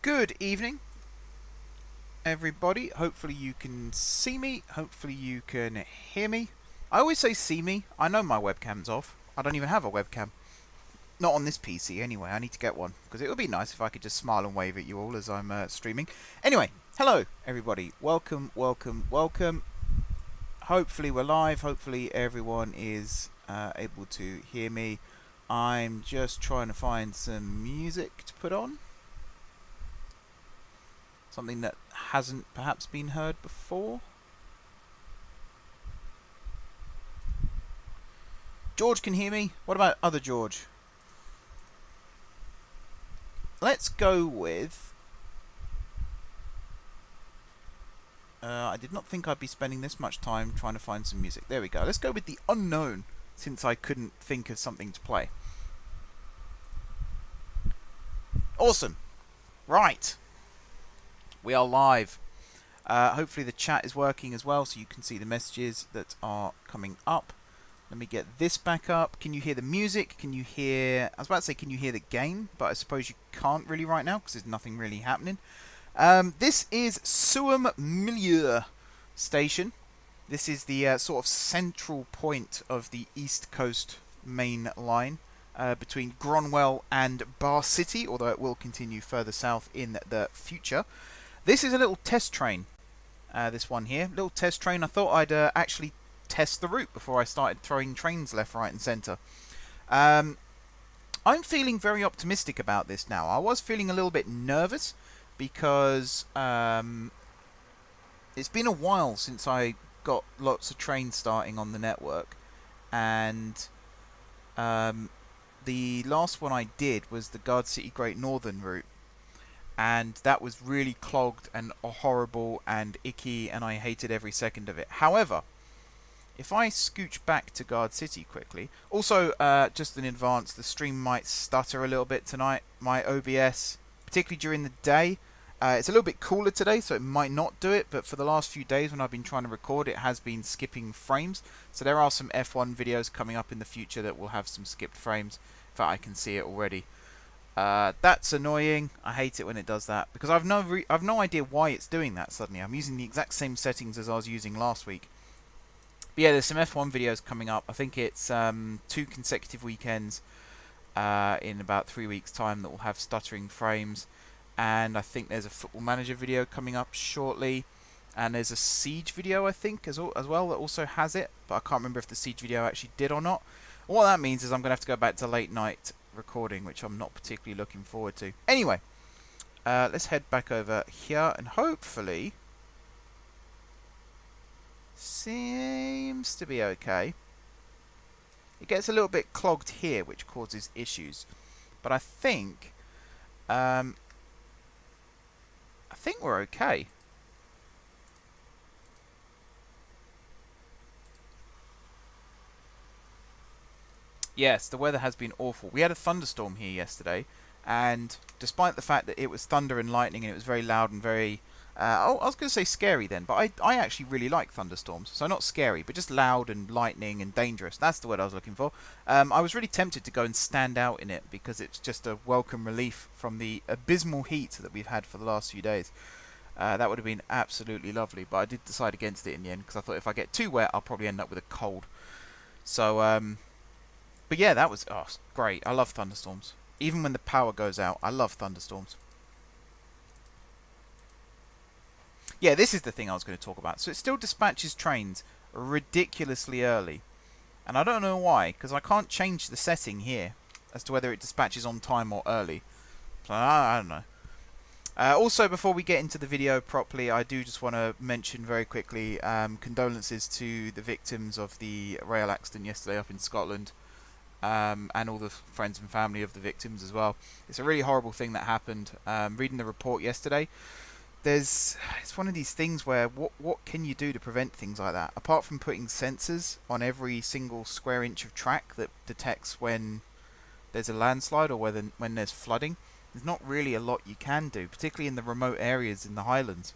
Good evening, everybody. Hopefully you can see me. Hopefully you can hear me. I always say see me. I know my webcam's off. I don't even have a webcam. Not on this PC anyway. I need to get one because it would be nice if I could just smile and wave at you all as I'm streaming. Anyway, hello everybody. Welcome, welcome, welcome. Hopefully we're live. Hopefully everyone is able to hear me. I'm just trying to find some music to put on. Something that hasn't perhaps been heard before. George can hear me. What about other George? Let's go with... I did not think I'd be spending this much time trying to find some music. There we go. Let's go with The Unknown, since I couldn't think of something to play. Awesome. Right. We are live. Hopefully the chat is working as well, so you can see the messages that are coming up. Let me get this back up. Can you hear the music? Can you hear... I was about to say, can you hear the game? But I suppose you can't really right now, because there's nothing really happening. This is Suam Milieu Station. This is the sort of central point of the East Coast main line. Between Gronnwell and Bahecity, although it will continue further south in the future. This is a little test train, this one here. Little test train. I thought I'd actually test the route before I started throwing trains left, right and centre. I'm feeling very optimistic about this now. I was feeling a little bit nervous because it's been a while since I got lots of trains starting on the network. And the last one I did was the Bahecity Great Northern route. And that was really clogged and horrible and icky, and I hated every second of it. However, if I scooch back to Bahecity quickly... Also, just in advance, the stream might stutter a little bit tonight. My OBS, particularly during the day, it's a little bit cooler today, so it might not do it. But for the last few days when I've been trying to record, it has been skipping frames. So there are some F1 videos coming up in the future that will have some skipped frames. In fact, I can see it already. That's annoying. I hate it when it does that because I've no idea why it's doing that suddenly. I'm using the exact same settings as I was using last week. But yeah, there's some F1 videos coming up. I think it's 2 consecutive weekends in about 3 weeks' time that will have stuttering frames. And I think there's a Football Manager video coming up shortly. And there's a Siege video, I think, as well, that also has it. But I can't remember if the Siege video actually did or not. What that means is I'm going to have to go back to late night recording, which I'm not particularly looking forward to. Anyway, let's head back over here and hopefully seems to be okay. It gets a little bit clogged here, which causes issues, but I think we're okay. Yes, the weather has been awful. We had a thunderstorm here yesterday, and despite the fact that it was thunder and lightning and it was very loud and very... I was going to say scary then, but I actually really like thunderstorms. So not scary, but just loud and lightning and dangerous. That's the word I was looking for. I was really tempted to go and stand out in it because it's just a welcome relief from the abysmal heat that we've had for the last few days. That would have been absolutely lovely, but I did decide against it in the end because I thought if I get too wet, I'll probably end up with a cold. So... But yeah, that was great. I love thunderstorms. Even when the power goes out, I love thunderstorms. Yeah, this is the thing I was going to talk about. So it still dispatches trains ridiculously early. And I don't know why, because I can't change the setting here as to whether it dispatches on time or early. So I don't know. Also, before we get into the video properly, I do just want to mention very quickly condolences to the victims of the rail accident yesterday up in Scotland. And all the friends and family of the victims as well. It's a really horrible thing that happened. Reading the report yesterday, it's one of these things where what can you do to prevent things like that? Apart from putting sensors on every single square inch of track that detects when there's a landslide or when there's flooding, there's not really a lot you can do, particularly in the remote areas in the Highlands.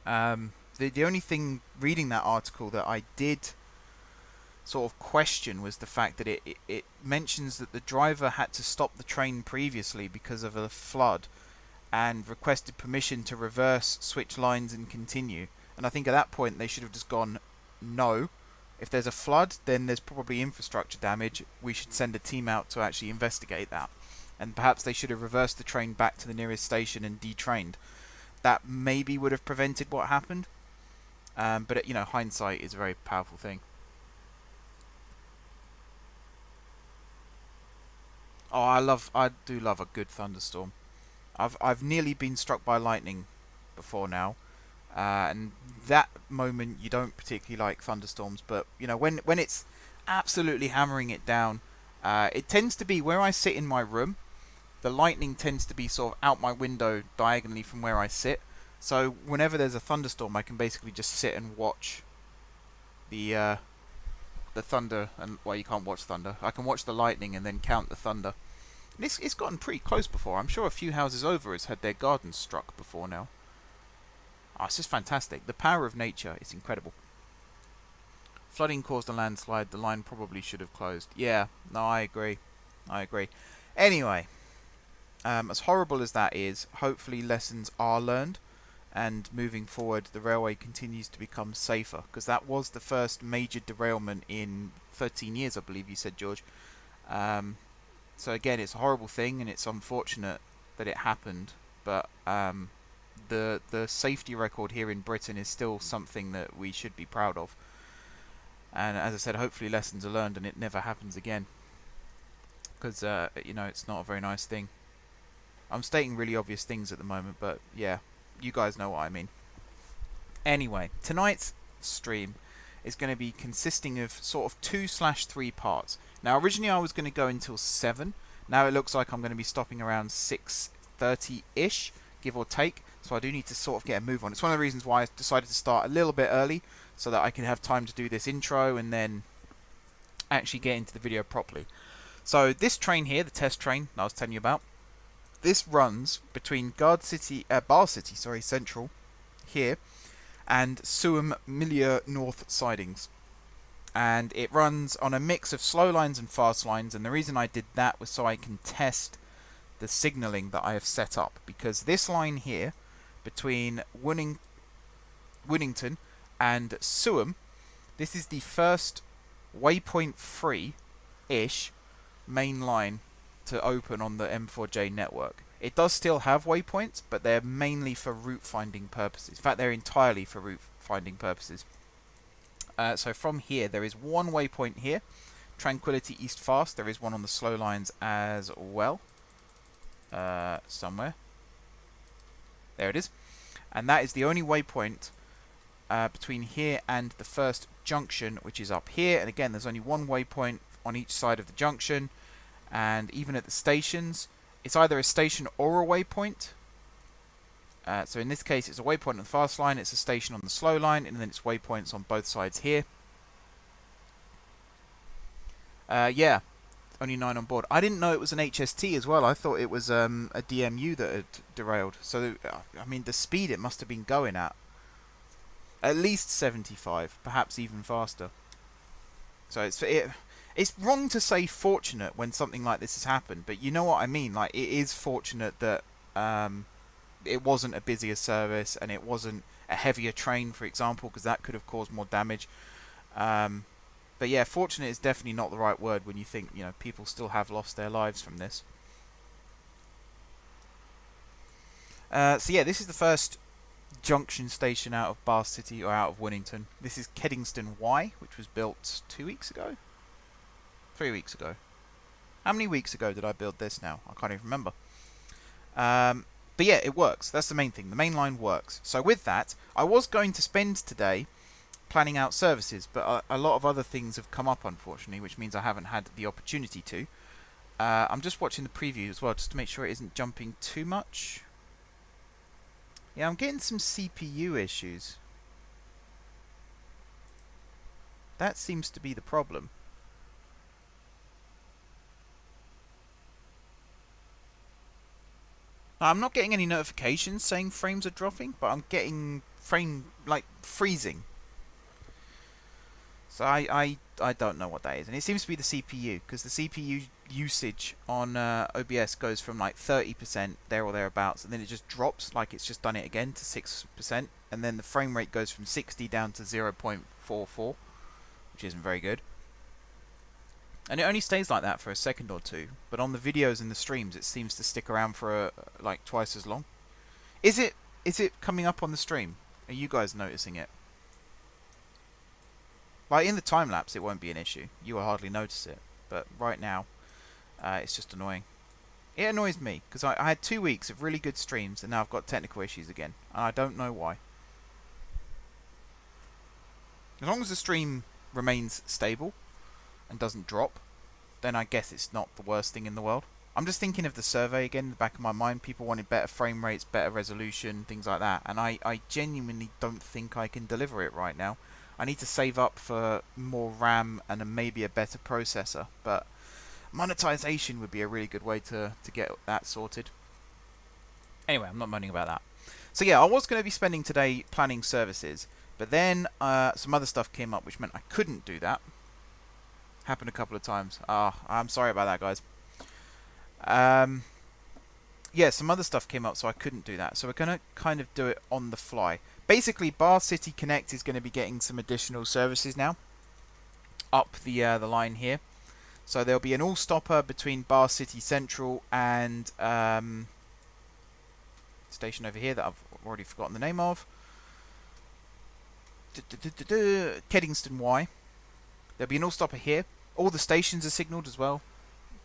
The only thing reading that article that I did sort of question was the fact that it mentions that the driver had to stop the train previously because of a flood, and requested permission to reverse, switch lines and continue. And I think at that point they should have just gone, no. If there's a flood, then there's probably infrastructure damage. We should send a team out to actually investigate that. And perhaps they should have reversed the train back to the nearest station and detrained. That maybe would have prevented what happened. But, you know, hindsight is a very powerful thing. Oh, I do love a good thunderstorm. I've nearly been struck by lightning before now. And that moment you don't particularly like thunderstorms, but you know when it's absolutely hammering it down, it tends to be where I sit in my room. The lightning tends to be sort of out my window diagonally from where I sit. So whenever there's a thunderstorm, I can basically just sit and watch the thunder. And well, you can't watch thunder. I can watch the lightning and then count the thunder. And it's gotten pretty close before. I'm sure a few houses over has had their gardens struck before now. Oh, it's just fantastic. The power of nature is incredible. Flooding caused a landslide. The line probably should have closed. Yeah, no, I agree. I agree. Anyway, as horrible as that is, hopefully lessons are learned, and moving forward, the railway continues to become safer, because that was the first major derailment in 13 years, I believe you said, George. So again, it's a horrible thing, and it's unfortunate that it happened, but the safety record here in Britain is still something that we should be proud of. And as I said, hopefully lessons are learned and it never happens again. Because, you know, it's not a very nice thing. I'm stating really obvious things at the moment, but yeah, you guys know what I mean. Anyway, tonight's stream is going to be consisting of sort of 2/3 parts. Now, originally I was going to go until 7. Now it looks like I'm going to be stopping around 6:30-ish, give or take. So I do need to sort of get a move on. It's one of the reasons why I decided to start a little bit early, so that I can have time to do this intro and then actually get into the video properly. So this train here, the test train that I was telling you about, this runs between Bahecity, Central, here, and Suam Milieu North sidings. And it runs on a mix of slow lines and fast lines, and the reason I did that was so I can test the signalling that I have set up. Because this line here, between Winnington and Suam, this is the first waypoint free-ish main line to open on the M4J network. It does still have waypoints, but they're mainly for route finding purposes. In fact, they're entirely for route finding purposes. So from here, there is one waypoint here, Tranquility East Fast. There is one on the slow lines as well. Somewhere. There it is. And that is the only waypoint between here and the first junction, which is up here. And again, there's only one waypoint on each side of the junction. And even at the stations, it's either a station or a waypoint. So in this case, it's a waypoint on the fast line, it's a station on the slow line, and then it's waypoints on both sides here. Yeah, only 9 on board. I didn't know it was an HST as well. I thought it was a DMU that had derailed. So, I mean, the speed it must have been going at least 75, perhaps even faster. So it's wrong to say fortunate when something like this has happened, but you know what I mean. Like, it is fortunate that it wasn't a busier service and it wasn't a heavier train, for example, because that could have caused more damage. But yeah, fortunate is definitely not the right word when you think, you know, people still have lost their lives from this. So yeah, this is the first junction station out of Bahecity, or out of Winnington. This is Kingston Y, which was built 2 weeks ago? 3 weeks ago. How many weeks ago did I build this now? I can't even remember. But yeah, it works. That's the main thing. The main line works. So with that, I was going to spend today planning out services, but a lot of other things have come up, unfortunately, which means I haven't had the opportunity to. I'm just watching the preview as well, just to make sure it isn't jumping too much. Yeah, I'm getting some CPU issues. That seems to be the problem. I'm not getting any notifications saying frames are dropping, but I'm getting frame, like, freezing. So I don't know what that is, and it seems to be the CPU, because the CPU usage on OBS goes from like 30% there or thereabouts, and then it just drops, like it's just done it again, to 6%, and then the frame rate goes from 60 down to 0.44, which isn't very good. And it only stays like that for a second or two, but on the videos and the streams it seems to stick around for like twice as long. Is it coming up on the stream? Are you guys noticing it? Like in the time lapse, it won't be an issue. You will hardly notice it. But right now, it's just annoying. It annoys me because I had 2 weeks of really good streams, and now I've got technical issues again, and I don't know why. As long as the stream remains stable and doesn't drop, then I guess it's not the worst thing in the world. I'm just thinking of the survey again in the back of my mind. People wanted better frame rates, better resolution, things like that, and I genuinely don't think I can deliver it right now. I need to save up for more RAM and maybe a better processor, but monetization would be a really good way to get that sorted. Anyway, I'm not moaning about that. So yeah, I was going to be spending today planning services, but then some other stuff came up which meant I couldn't do that. Happened a couple of times. I'm sorry about that, guys. Yeah, some other stuff came up, so I couldn't do that. So we're going to kind of do it on the fly. Basically, Bahecity Connect is going to be getting some additional services now up the line here. So there'll be an all-stopper between Bahecity Central and station over here that I've already forgotten the name of. Kingston Y. There'll be an all-stopper here. All the stations are signalled as well.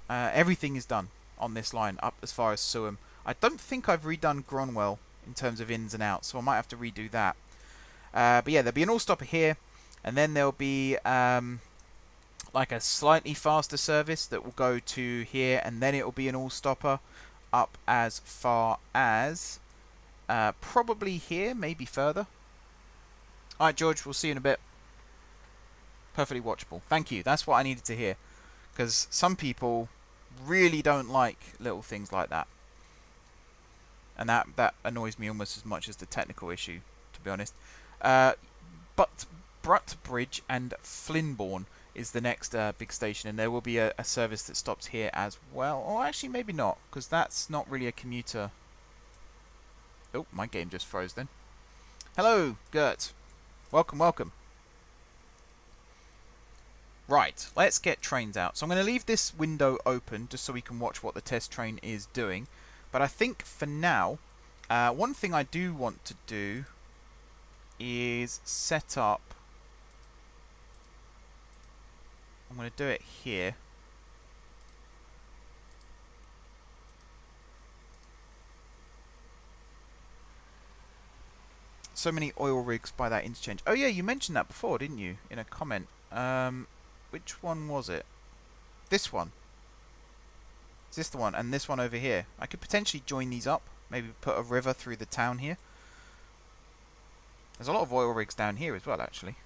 Everything is done on this line up as far as Suham. I don't think I've redone Gronnwell in terms of ins and outs, so I might have to redo that. But yeah, there'll be an all-stopper here, and then there'll be like a slightly faster service that will go to here, and then it will be an all-stopper up as far as probably here, maybe further. Alright, George, we'll see you in a bit. Perfectly watchable. Thank you. That's what I needed to hear, because some people really don't like little things like that. And that annoys me almost as much as the technical issue, to be honest. But Bruttbridge and Flinbourne is the next big station, and there will be a service that stops here as well. Or actually, maybe not, because that's not really a commuter. Oh, my game just froze then. Hello, Gert. Welcome, welcome. Right, let's get trains out. So I'm going to leave this window open just so we can watch what the test train is doing. But I think for now, one thing I do want to do is set up... I'm going to do it here. So many oil rigs by that interchange. Oh yeah, you mentioned that before, didn't you? In a comment. Which one was it? This one. Is this the one? And this one over here. I could potentially join these up. Maybe put a river through the town here. There's a lot of oil rigs down here as well, actually.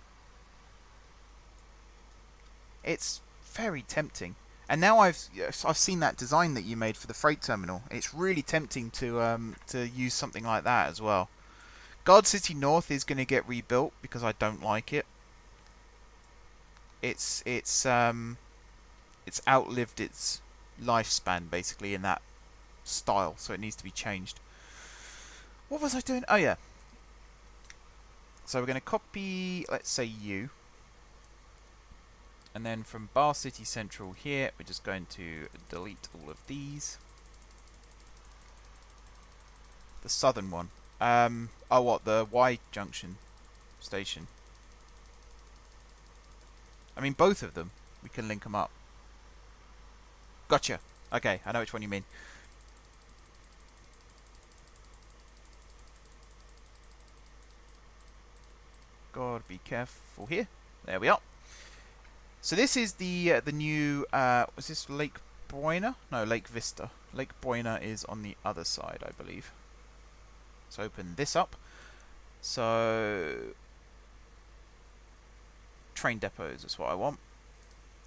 It's very tempting. And now I've seen that design that you made for the freight terminal. It's really tempting to use something like that as well. Guard City North is going to get rebuilt because I don't like it. It's outlived its lifespan basically in that style, so it needs to be changed. What was I doing? Oh yeah. So we're going to copy, let's say you, and then from Bahecity Central here, we're just going to delete all of these. The southern one. Oh, what? The Y junction station. I mean, both of them. We can link them up. Gotcha. Okay, I know which one you mean. God, be careful here. There we are. So this is the new. Was this Lake Boyna? No, Lake Vista. Lake Boyna is on the other side, I believe. Let's open this up. So train depots is what I want,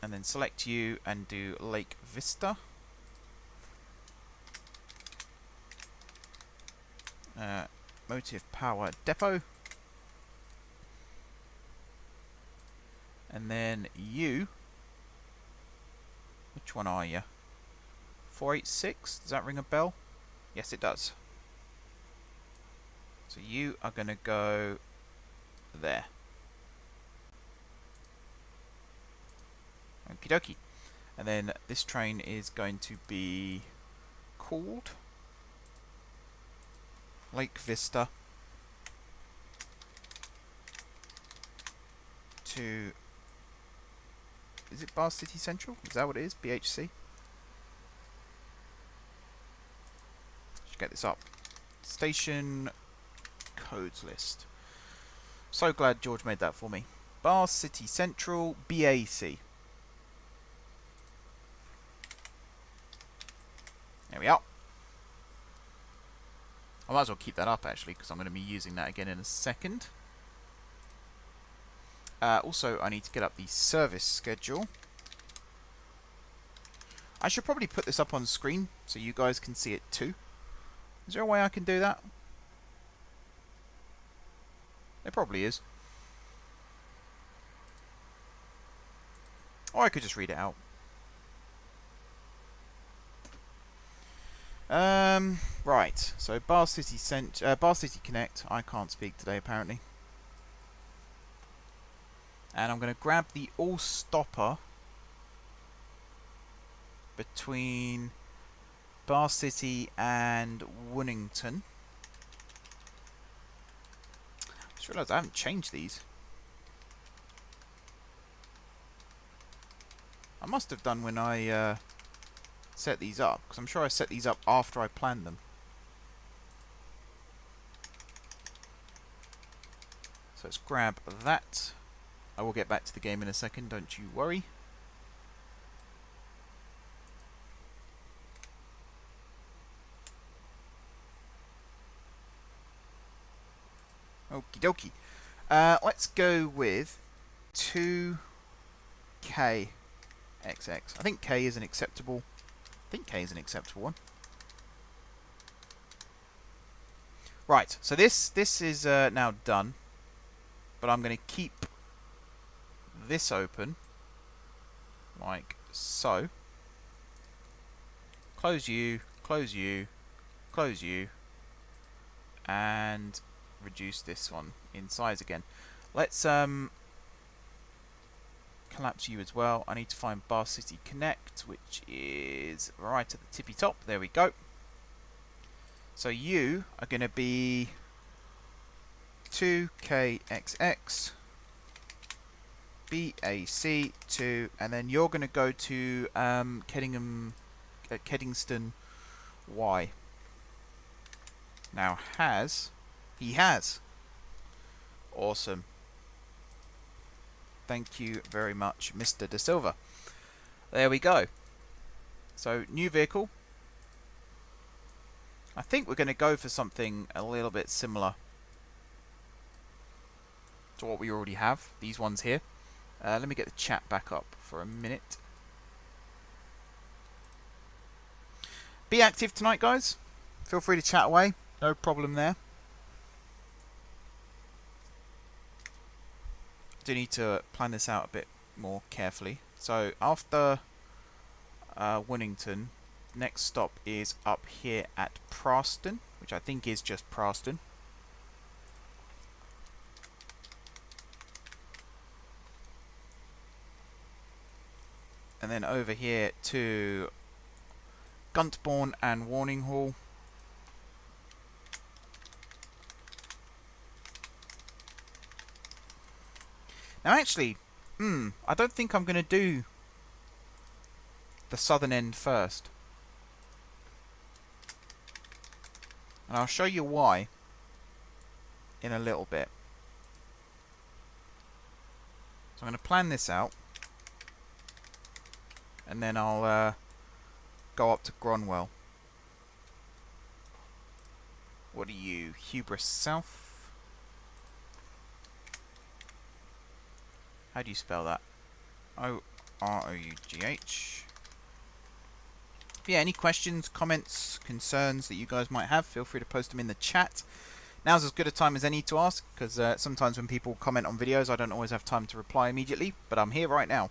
and then select you and do Lake Vista. Motive Power Depot. And then you, which one are you? 486, does that ring a bell? Yes, it does. So you are going to go there. Okie dokie. And then this train is going to be called Lake Vista to... Is it Bahecity Central? Is that what it is? BHC? Should get this up. Station codes list. So glad George made that for me. Bahecity Central, BAC. There we are. I might as well keep that up actually, because I'm going to be using that again in a second. Also, I need to get up the service schedule. I should probably put this up on screen so you guys can see it too. Is there a way I can do that? There probably is. Or I could just read it out. Right. So Bahecity Connect. I can't speak today apparently. And I'm going to grab the all stopper between Bahecity and Winnington. I just realised I haven't changed these. I must have done when I set these up, because I'm sure I set these up after I planned them. So let's grab that. I will get back to the game in a second, don't you worry. Okie dokie. Let's go with 2KXX. I think K is an acceptable. I think K is an acceptable one. Right. So this is now done, but I'm going to keep this open like so. Close you, close you, close you, and reduce this one in size again. Let's collapse you as well. I need to find Bahecity Connect, which is right at the tippy top. There we go. So you are going to be 2KXX BAC2, and then you're going to go to Kingston Y. Now he has. Awesome. Thank you very much, Mr. De Silva. There we go. So, new vehicle. I think we're going to go for something a little bit similar to what we already have. These ones here. Let me get the chat back up for a minute. Be active tonight, guys. Feel free to chat away. No problem there. Do need to plan this out a bit more carefully. So after Winnington, next stop is up here at Preston, which I think is just Preston. And then over here to Guntborn and Warning Hall. Now actually, I don't think I'm going to do the southern end first. And I'll show you why in a little bit. So I'm going to plan this out. And then I'll go up to Gronnwell. What are you? Hubris South? How do you spell that? O-R-O-U-G-H. Yeah, any questions, comments, concerns that you guys might have, feel free to post them in the chat. Now's as good a time as any to ask, because sometimes when people comment on videos I don't always have time to reply immediately, but I'm here right now.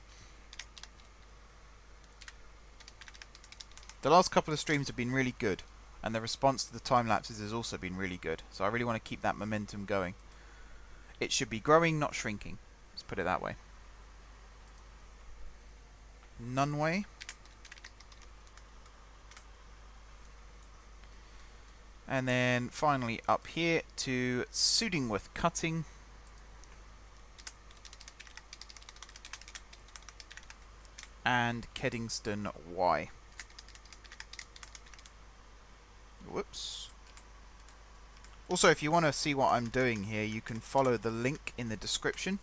The last couple of streams have been really good, and the response to the time lapses has also been really good, so I really want to keep that momentum going. It should be growing, not shrinking. Let's put it that way. Nunway. And then finally up here to Sudingworth Cutting. And Kingston Y. Whoops. Also, if you want to see what I'm doing here, you can follow the link in the description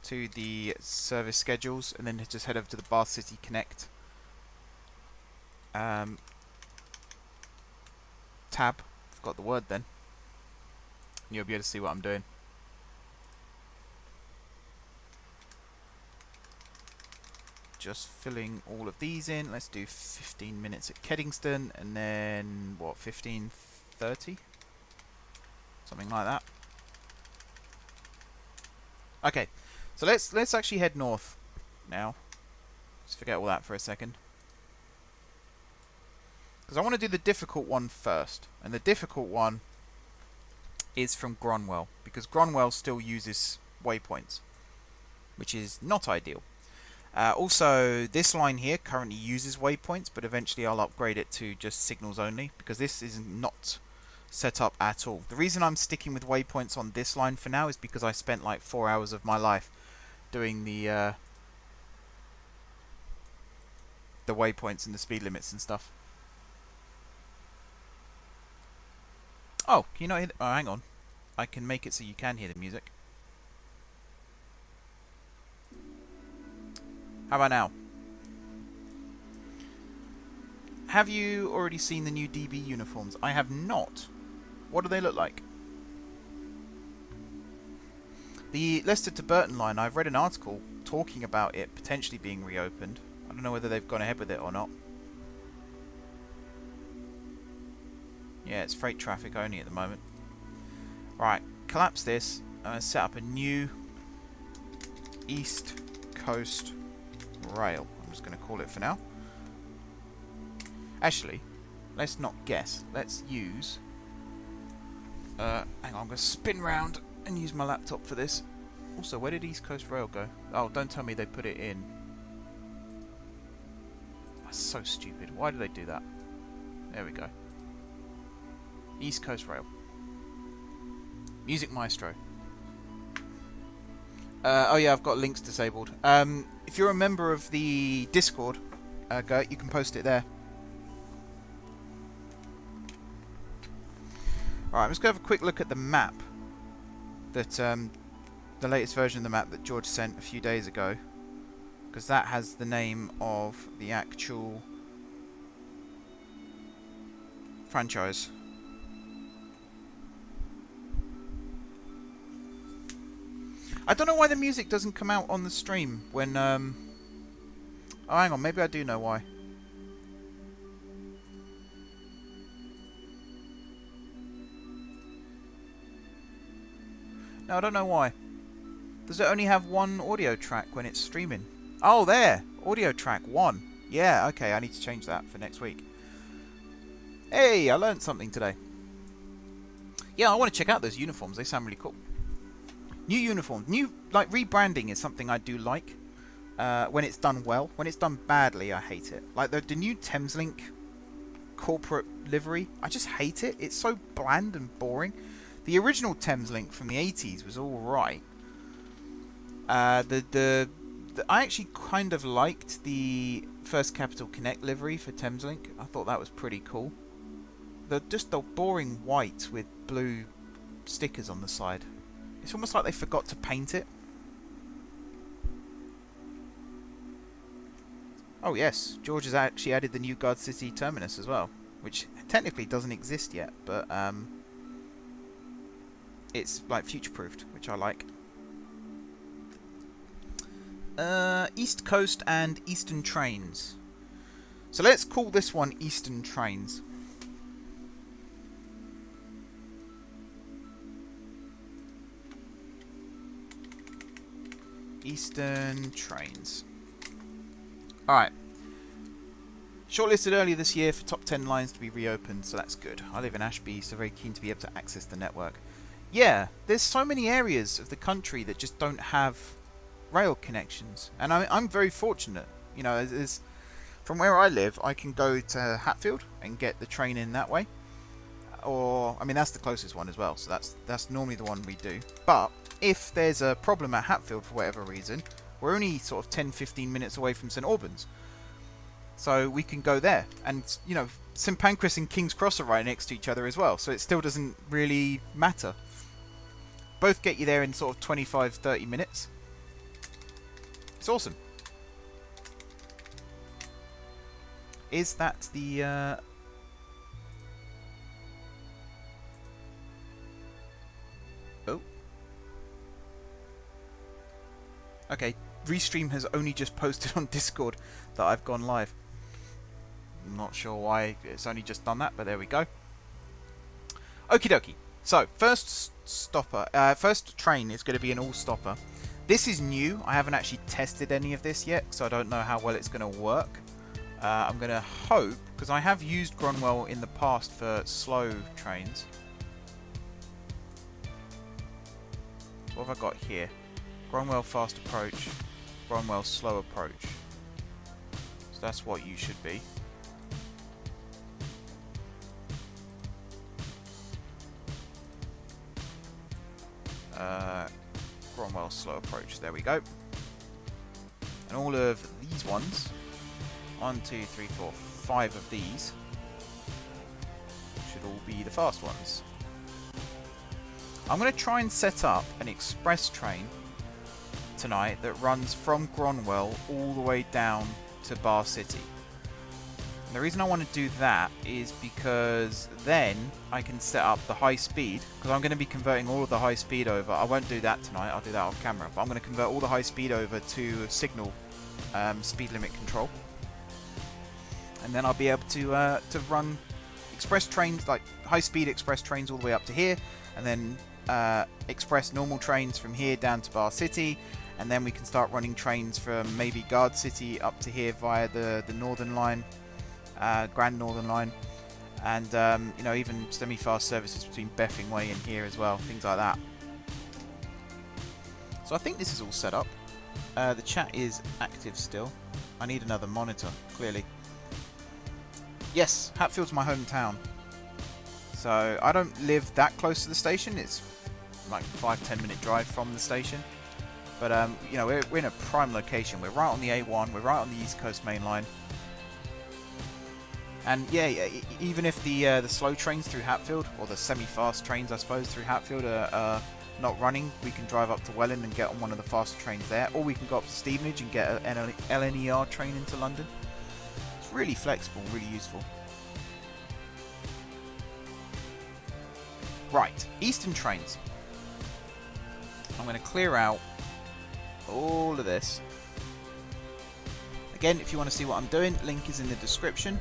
to the service schedules, and then just head over to the Bahecity Connect tab. Got the word then. You'll be able to see what I'm doing. Just filling all of these in. Let's do 15 minutes at Kingston, and then what, 15:30? Something like that. Okay, so let's actually head north now. Let's forget all that for a second. Because I want to do the difficult one first. And the difficult one is from Gronnwell. Because Gronnwell still uses waypoints, which is not ideal. Also, this line here currently uses waypoints, but eventually I'll upgrade it to just signals only, because this is not set up at all. The reason I'm sticking with waypoints on this line for now is because I spent like 4 hours of my life doing the waypoints and the speed limits and stuff. Oh, can you not hear oh, hang on. I can make it so you can hear the music. How about now? Have you already seen the new DB uniforms? I have not. What do they look like? The Leicester to Burton line, I've read an article talking about it potentially being reopened. I don't know whether they've gone ahead with it or not. Yeah, it's freight traffic only at the moment. Right, collapse this. Set up a new East Coast Rail. I'm just going to call it for now. Actually, let's not guess. Let's use... hang on, I'm going to spin round and use my laptop for this. Also, where did East Coast Rail go? Oh, don't tell me they put it in. That's so stupid. Why did they do that? There we go. East Coast Rail. Music Maestro. Oh yeah, I've got links disabled. If you're a member of the Discord, you can post it there. Alright, let's go have a quick look at the map. That the latest version of the map that George sent a few days ago. Because that has the name of the actual franchise. I don't know why the music doesn't come out on the stream when... Oh, hang on. Maybe I do know why. No, I don't know why. Does it only have one audio track when it's streaming? Oh, there! Audio track 1. Yeah, okay. I need to change that for next week. Hey, I learned something today. Yeah, I want to check out those uniforms. They sound really cool. New uniform, like rebranding is something I do like when it's done well. When it's done badly, I hate it. Like the new Thameslink corporate livery, I just hate it. It's so bland and boring. The original Thameslink from the 80s was all right. I actually kind of liked the First Capital Connect livery for Thameslink. I thought that was pretty cool. Just the boring white with blue stickers on the side. It's almost like they forgot to paint it. Oh yes, George has actually added the new Guard City terminus as well, which technically doesn't exist yet, but it's like future-proofed, which I like. East Coast and Eastern Trains. So let's call this one Eastern Trains. Eastern trains. Alright. Shortlisted earlier this year for top 10 lines to be reopened, so that's good. I live in Ashby, so very keen to be able to access the network. Yeah, there's so many areas of the country that just don't have rail connections, and I'm very fortunate. You know, from where I live, I can go to Hatfield and get the train in that way. Or, I mean, that's the closest one as well, so that's normally the one we do. But if there's a problem at Hatfield for whatever reason, we're only sort of 10-15 minutes away from St Albans. So we can go there. And, you know, St Pancras and King's Cross are right next to each other as well, so it still doesn't really matter. Both get you there in sort of 25-30 minutes. It's awesome. Is that the... Oh. Okay, Restream has only just posted on Discord that I've gone live. I'm not sure why it's only just done that, but there we go. Okie dokie. So, first train is going to be an all-stopper. This is new. I haven't actually tested any of this yet, so I don't know how well it's going to work. I'm going to hope, because I have used Gronnwell in the past for slow trains. What have I got here? Gronnwell fast approach, Gronnwell slow approach. So that's what you should be. Gronnwell slow approach, there we go. And all of these ones, 1, 2, 3, 4, 5 of these should all be the fast ones. I'm going to try and set up an express train tonight that runs from Gronnwell all the way down to Bahecity. And the reason I want to do that is because then I can set up the high speed, because I'm going to be converting all of the high speed over. I won't do that tonight, I'll do that off camera, but I'm going to convert all the high speed over to signal speed limit control. And then I'll be able to run express trains, like high speed express trains all the way up to here, and then express normal trains from here down to Bahecity, and then we can start running trains from maybe Guard City up to here via the Northern Line, Grand Northern Line, and you know, even semi-fast services between Befingway and here as well, things like that. So I think this is all set up. The chat is active still. I need another monitor, clearly. Yes, Hatfield's my hometown. So I don't live that close to the station. It's like 5-10 minute drive from the station. But you know, we're in a prime location. We're right on the A1. We're right on the East Coast Main Line. And yeah, even if the slow trains through Hatfield, or the semi-fast trains, I suppose, through Hatfield are not running, we can drive up to Welland and get on one of the faster trains there, or we can go up to Stevenage and get an LNER train into London. It's really flexible, really useful. Right, Eastern trains. I'm going to clear out all of this. Again, if you want to see what I'm doing, link is in the description.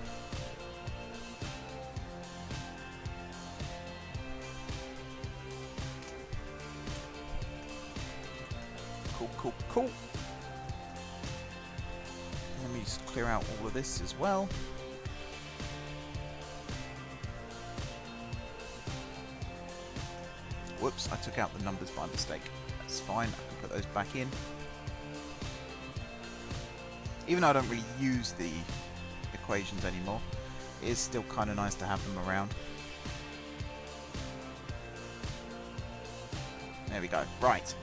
Cool. Let me just clear out all of this as well. Whoops, I took out the numbers by mistake. That's fine, I can put those back in. Even though I don't really use the equations anymore, it is still kind of nice to have them around. There we go. Right.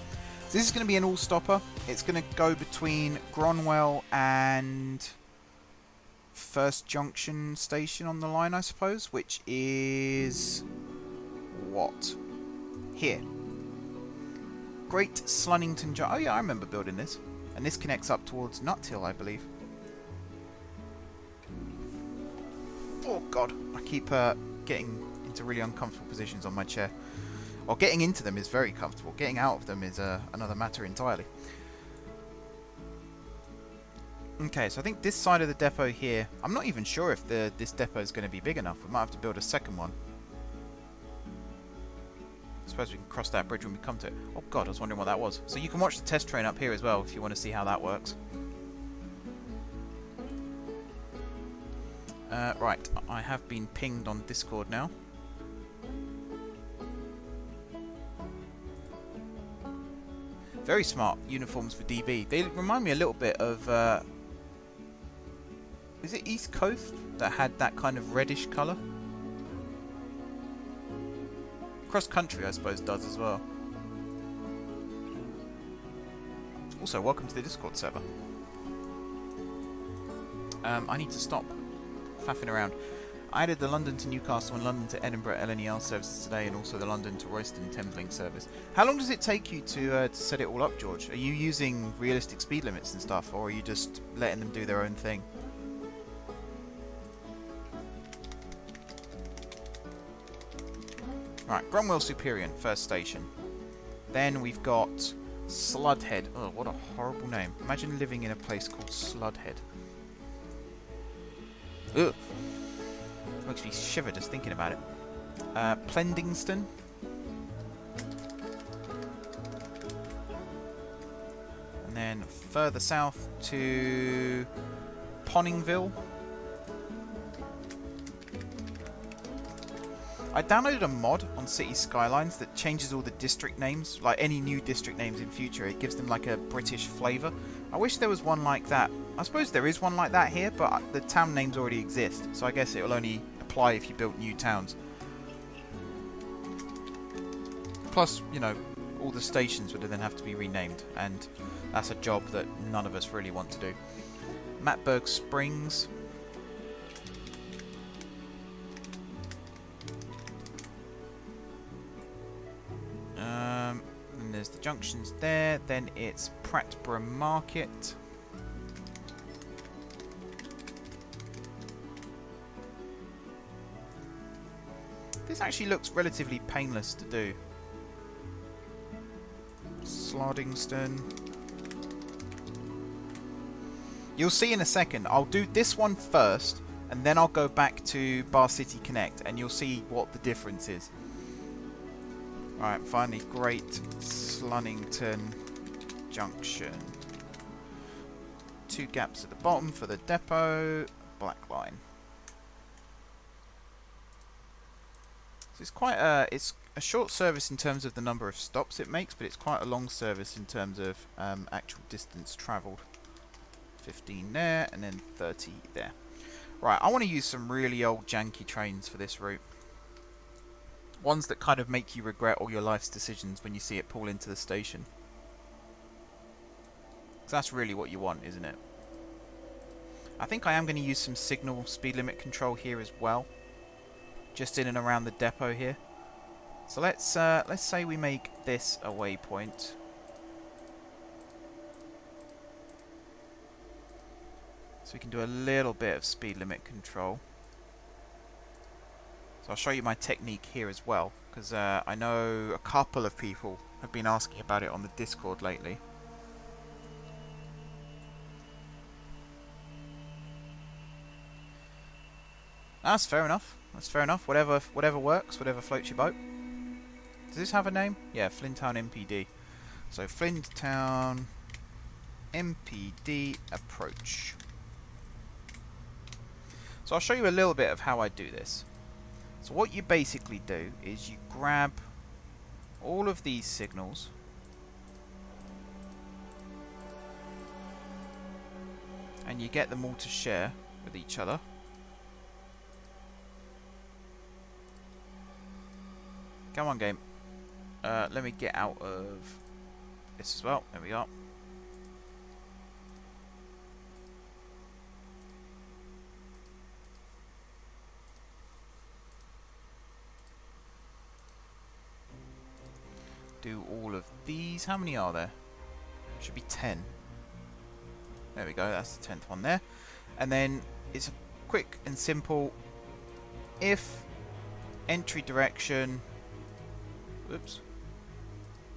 So this is going to be an all-stopper. It's going to go between Gronnwell and First Junction Station on the line, I suppose, which is... what? Here. Great Slunnington Junction. Oh yeah, I remember building this. And this connects up towards Nuthill, I believe. Oh god, I keep getting into really uncomfortable positions on my chair. Well, getting into them is very comfortable. Getting out of them is another matter entirely. Okay, so I think this side of the depot here... I'm not even sure if this depot is going to be big enough. We might have to build a second one. So suppose we can cross that bridge when we come to it. Oh god, I was wondering what that was. So you can watch the test train up here as well if you want to see how that works. Right, I have been pinged on Discord now. Very smart uniforms for DB. They remind me a little bit of... is it East Coast that had that kind of reddish colour? Cross Country, I suppose, does as well. Also, welcome to the Discord server. I need to stop faffing around. I added the London to Newcastle and London to Edinburgh LNEL services today, and also the London to Royston Thameslink service. How long does it take you to set it all up, George? Are you using realistic speed limits and stuff, or are you just letting them do their own thing? Right, Gronnwell Superion, first station. Then we've got Sludhead. Oh, what a horrible name. Imagine living in a place called Sludhead. Ugh. Makes me shiver just thinking about it. Plendingston. And then further south to Ponningville. I downloaded a mod on City Skylines that changes all the district names, like any new district names in future. It gives them like a British flavour. I wish there was one like that. I suppose there is one like that here, but the town names already exist, so I guess it will only apply if you built new towns. Plus, you know, all the stations would then have to be renamed, and that's a job that none of us really want to do. Matberg Springs. And there's the junctions there. Then it's Pratborough Market. This actually looks relatively painless to do. Slodingston. You'll see in a second. I'll do this one first, and then I'll go back to Bahecity Connect, and you'll see what the difference is. Alright, finally, Great Slunnington Junction. 2 gaps at the bottom for the depot. Black line. So it's quite it's a short service in terms of the number of stops it makes, but it's quite a long service in terms of actual distance travelled. 15 there, and then 30 there. Right, I want to use some really old janky trains for this route. Ones that kind of make you regret all your life's decisions when you see it pull into the station. So that's really what you want, isn't it? I think I am going to use some signal speed limit control here as well. Just in and around the depot here. So let's say we make this a waypoint. So we can do a little bit of speed limit control. So I'll show you my technique here as well, because I know a couple of people have been asking about it on the Discord lately. That's fair enough. That's fair enough. Whatever works, whatever floats your boat. Does this have a name? Yeah, Flinttown MPD. So Flinttown MPD approach. So I'll show you a little bit of how I do this. So what you basically do is you grab all of these signals and you get them all to share with each other. Come on, game. Let me get out of this as well. There we are. Do all of these. How many are there? Should be 10. There we go. That's the 10th one there. And then it's quick and simple. If entry direction, oops,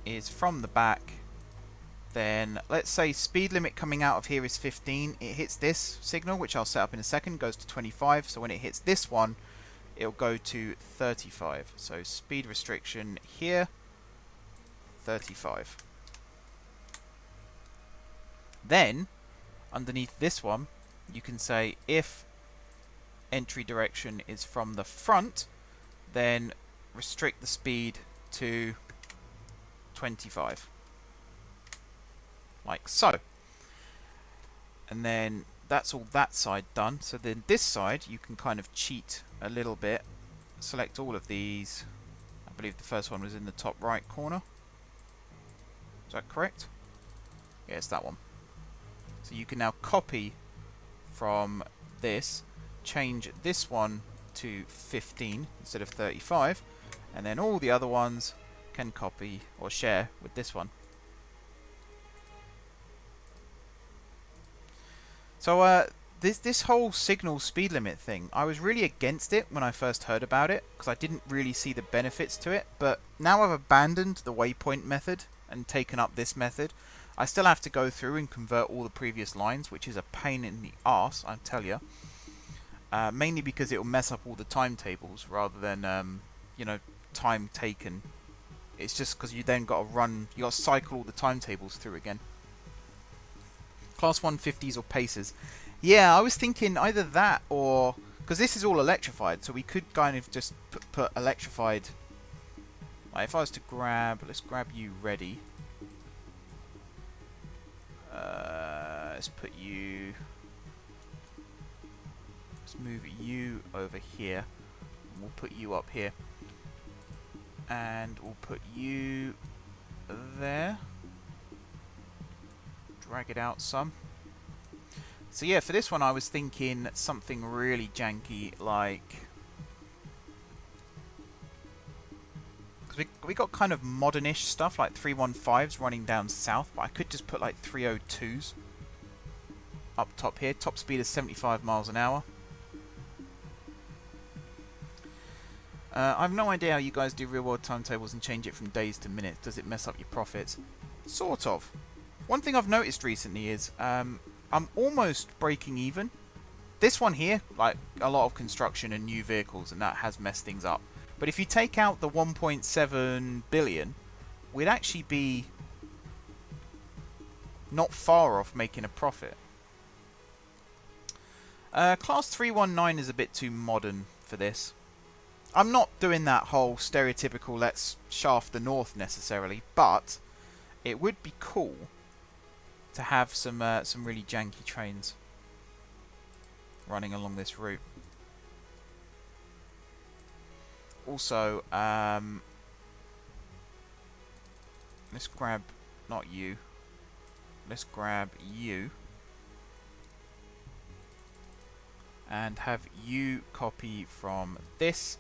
is from the back, then let's say speed limit coming out of here is 15. It hits this signal, which I'll set up in a second, goes to 25. So when it hits this one, it'll go to 35. So speed restriction here 35. Then, underneath this one, you can say if entry direction is from the front, then restrict the speed to 25. Like so. And then that's all that side done. So then this side, you can kind of cheat a little bit. Select all of these. I believe the first one was in the top right corner. Is that correct? Yeah, it's that one. So you can now copy from this, change this one to 15 instead of 35, and then all the other ones can copy or share with this one. So this whole signal speed limit thing, I was really against it when I first heard about it, because I didn't really see the benefits to it, but now I've abandoned the waypoint method and taken up this method. I still have to go through and convert all the previous lines, which is a pain in the arse, I tell you. Mainly because it will mess up all the timetables rather than, you know, time taken. It's just because you then got to run, you got to cycle all the timetables through again. Class 150s or Pacers. Yeah, I was thinking either that or... because this is all electrified, so we could kind of just put electrified... like if I was to grab... let's grab you ready. Let's put you... let's move you over here. And we'll put you up here. And we'll put you there. Drag it out some. So yeah, for this one I was thinking something really janky like... because we got kind of modernish stuff like 315s running down south, but I could just put like 302s up top here. Top speed is 75 miles an hour. I have no idea how you guys do real world timetables and change it from days to minutes. Does it mess up your profits? Sort of. One thing I've noticed recently is I'm almost breaking even. This one here, like a lot of construction and new vehicles, and that has messed things up. But if you take out the 1.7 billion, we'd actually be not far off making a profit. Class 319 is a bit too modern for this. I'm not doing that whole stereotypical let's shaft the north necessarily, but it would be cool to have some really janky trains running along this route. Also, let's grab, not you, let's grab you and have you copy from this.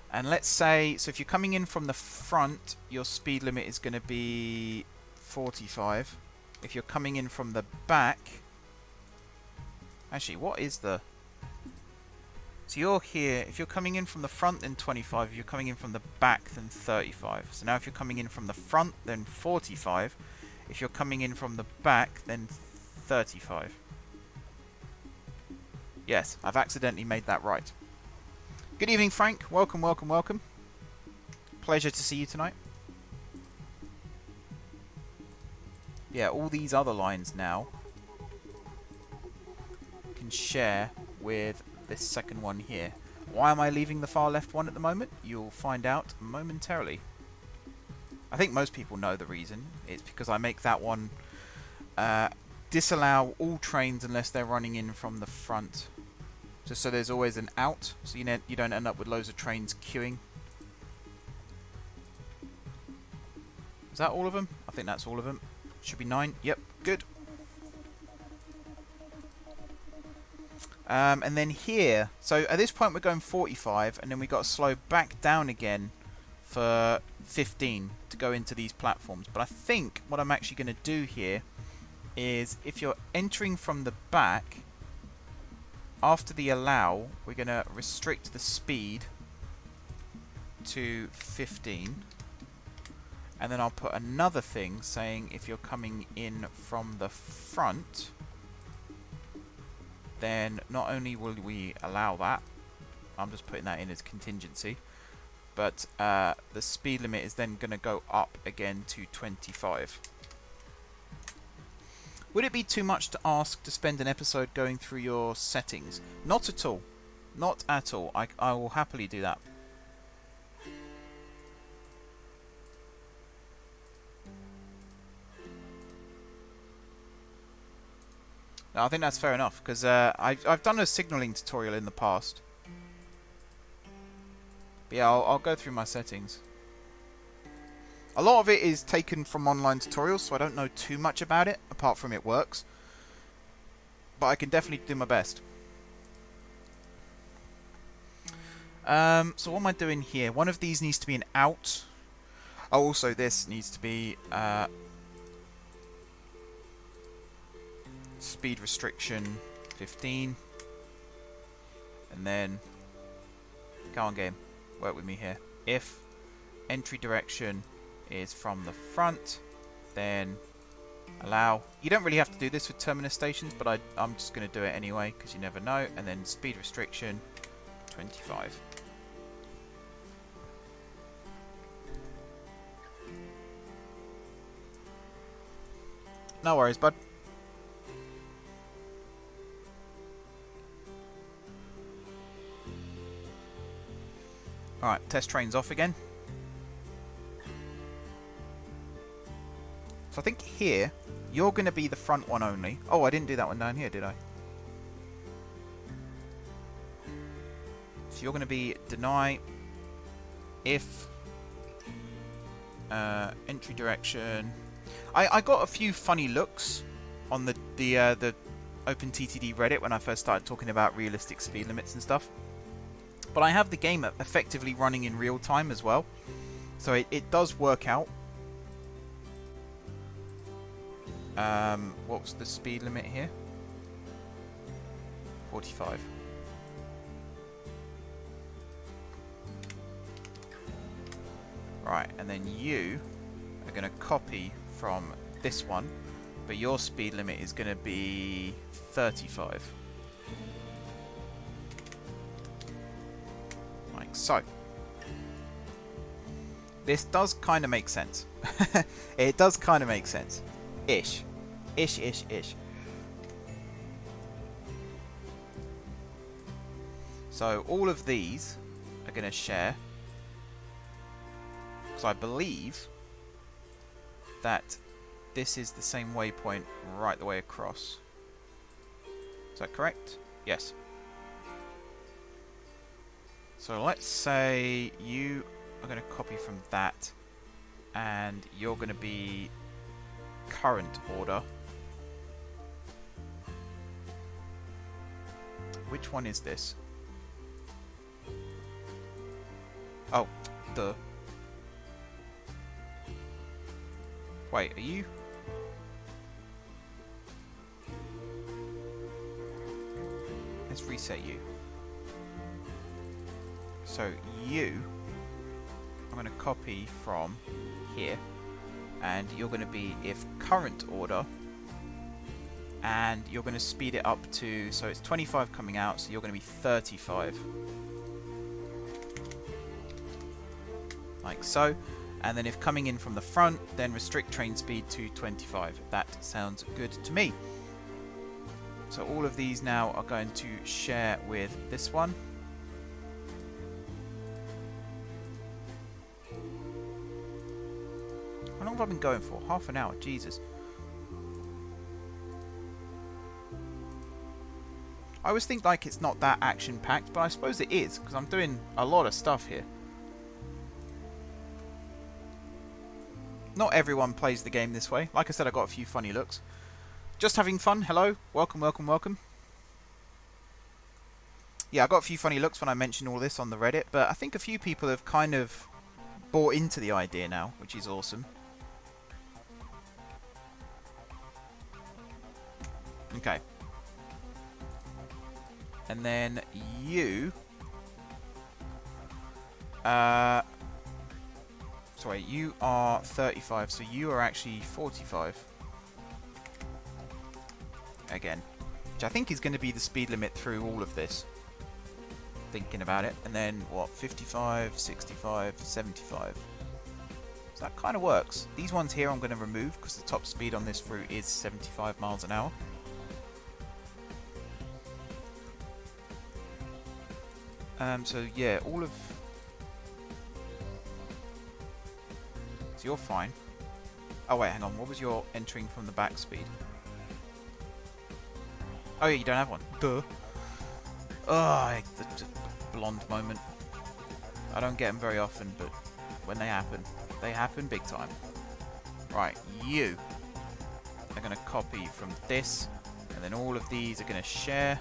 And let's say, so if you're coming in from the front, your speed limit is going to be 45. If you're coming in from the back, actually, what is the... so you're here, if you're coming in from the front, then 25. If you're coming in from the back, then 35. So now if you're coming in from the front, then 45. If you're coming in from the back, then 35. Yes, I've accidentally made that right. Good evening, Frank. Welcome, welcome, welcome. Pleasure to see you tonight. Yeah, all these other lines now can share with this second one here. Why am I leaving the far left one at the moment? You'll find out momentarily. I think most people know the reason. It's because I make that one disallow all trains unless they're running in from the front. Just so there's always an out, so you don't end up with loads of trains queuing. Is that all of them? I think that's all of them. Should be 9. Yep, good. And then here, so at this point we're going 45, and then we got to slow back down again for 15 to go into these platforms. But I think what I'm actually going to do here is, if you're entering from the back, after the allow, we're going to restrict the speed to 15. And then I'll put another thing saying if you're coming in from the front, then not only will we allow that, I'm just putting that in as contingency, but the speed limit is then going to go up again to 25. Would it be too much to ask to spend an episode going through your settings? Not at all. Not at all. I will happily do that. No, I think that's fair enough, because I've done a signalling tutorial in the past. But yeah, I'll go through my settings. A lot of it is taken from online tutorials, so I don't know too much about it, apart from it works. But I can definitely do my best. So what am I doing here? One of these needs to be an out. Oh, also this needs to be speed restriction 15. And then, go on game, work with me here. If entry direction is from the front, then allow. You don't really have to do this with terminus stations, but I'm just going to do it anyway because you never know. And then speed restriction 25. No worries, bud. Alright, test train's off again. So I think here, you're going to be the front one only. Oh, I didn't do that one down here, did I? So you're going to be deny if entry direction. I got a few funny looks on the OpenTTD Reddit when I first started talking about realistic speed limits and stuff. But I have the game effectively running in real time as well. So it does work out. What's the speed limit here? 45. Right, and then you are going to copy from this one, but your speed limit is going to be 35. Like so. This does kind of make sense. It does kind of make sense. Ish. Ish, ish, ish. So all of these are going to share. Because I believe that this is the same waypoint right the way across. Is that correct? Yes. So let's say you are going to copy from that, and you're going to be current order. Which one is this? Oh, the... Wait, are you... Let's reset you. So you, I'm going to copy from here, and you're going to be if current order, and you're going to speed it up to, so it's 25 coming out, so you're going to be 35. Like so. And then if coming in from the front, then restrict train speed to 25. That sounds good to me. So all of these now are going to share with this one. How long have I been going for? Half an hour, Jesus. I always think like it's not that action-packed, but I suppose it is, because I'm doing a lot of stuff here. Not everyone plays the game this way. Like I said, I got a few funny looks. Just having fun. Hello. Welcome, welcome, welcome. Yeah, I got a few funny looks when I mentioned all this on the Reddit, but I think a few people have kind of bought into the idea now, which is awesome. Okay. And then you... Sorry, you are 35, so you are actually 45. Again. Which I think is going to be the speed limit through all of this. thinking about it. And then, what, 55, 65, 75. So that kind of works. These ones here I'm going to remove because the top speed on this route is 75 miles an hour. So yeah, all of... So you're fine. Oh wait, hang on. What was your entering from the back speed? Oh yeah, you don't have one. Duh. Oh, the blonde moment. I don't get them very often, but when they happen big time. Right, you are going to copy from this, and then all of these are going to share.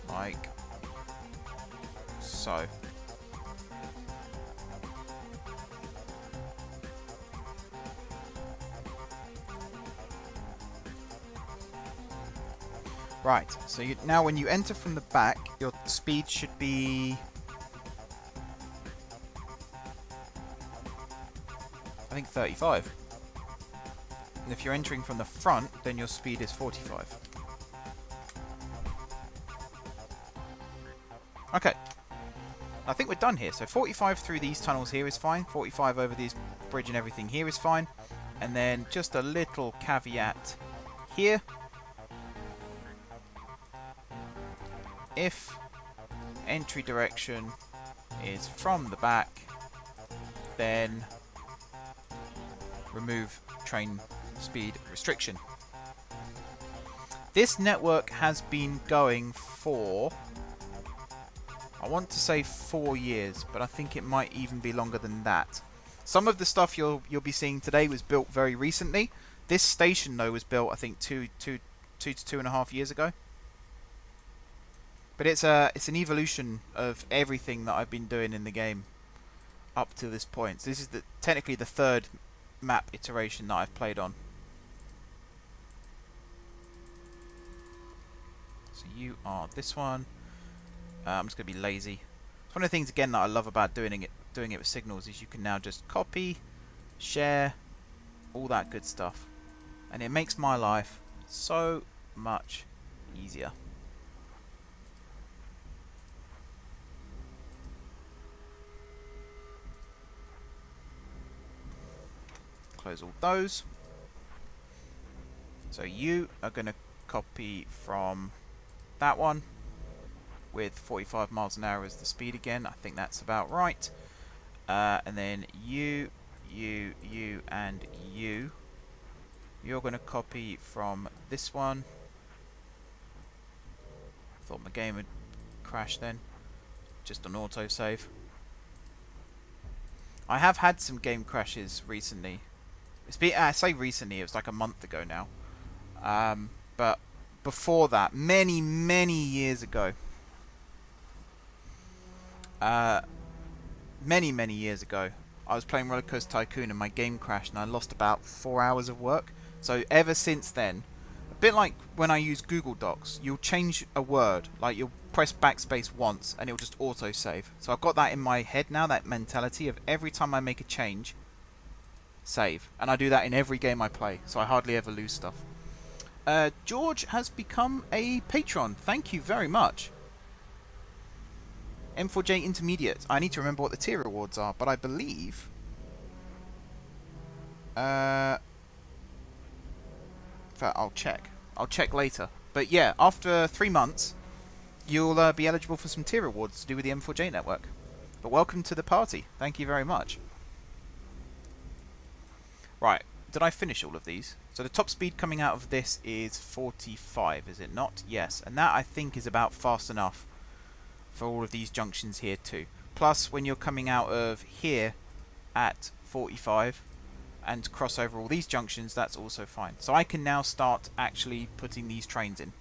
Like so. Right, so now when you enter from the back, your speed should be... I think 35. And if you're entering from the front, then your speed is 45. Okay. I think we're done here. So 45 through these tunnels here is fine. 45 over this bridge and everything here is fine. And then just a little caveat here. If entry direction is from the back, then remove train speed restriction. This network has been going for, I want to say 4 years, but I think it might even be longer than that. Some of the stuff you'll be seeing today was built very recently. This station though was built I think two to 2.5 years ago. But it's an evolution of everything that I've been doing in the game up to this point. So this is technically the third map iteration that I've played on. So you are this one. I'm just going to be lazy. It's one of the things again that I love about doing it with signals is you can now just copy, share, all that good stuff, and it makes my life so much easier. Close all those. So you are going to copy from that one with 45 miles an hour as the speed again. I think that's about right. And then you, and you. You're going to copy from this one. Thought my game had crashed then. Just on autosave. I have had some game crashes recently. I say recently, it was like a month ago now. But before that, many years ago. Many years ago, I was playing Roller Coaster Tycoon and my game crashed and I lost about 4 hours of work. So ever since then, a bit like when I use Google Docs, you'll change a word, like you'll press backspace once and it'll just auto-save. So I've got that in my head now, that mentality of every time I make a change, save. And I do that in every game I play, so I hardly ever lose stuff. George has become a patron. Thank you very much. M4J Intermediate. I need to remember what the tier rewards are, but I believe... in fact, I'll check. I'll check later. But yeah, after 3 months, you'll be eligible for some tier rewards to do with the M4J network. But welcome to the party. Thank you very much. Right, did I finish all of these? So the top speed coming out of this is 45, is it not? Yes, and that I think is about fast enough for all of these junctions here too. Plus, when you're coming out of here at 45 and cross over all these junctions, that's also fine. So I can now start actually putting these trains in.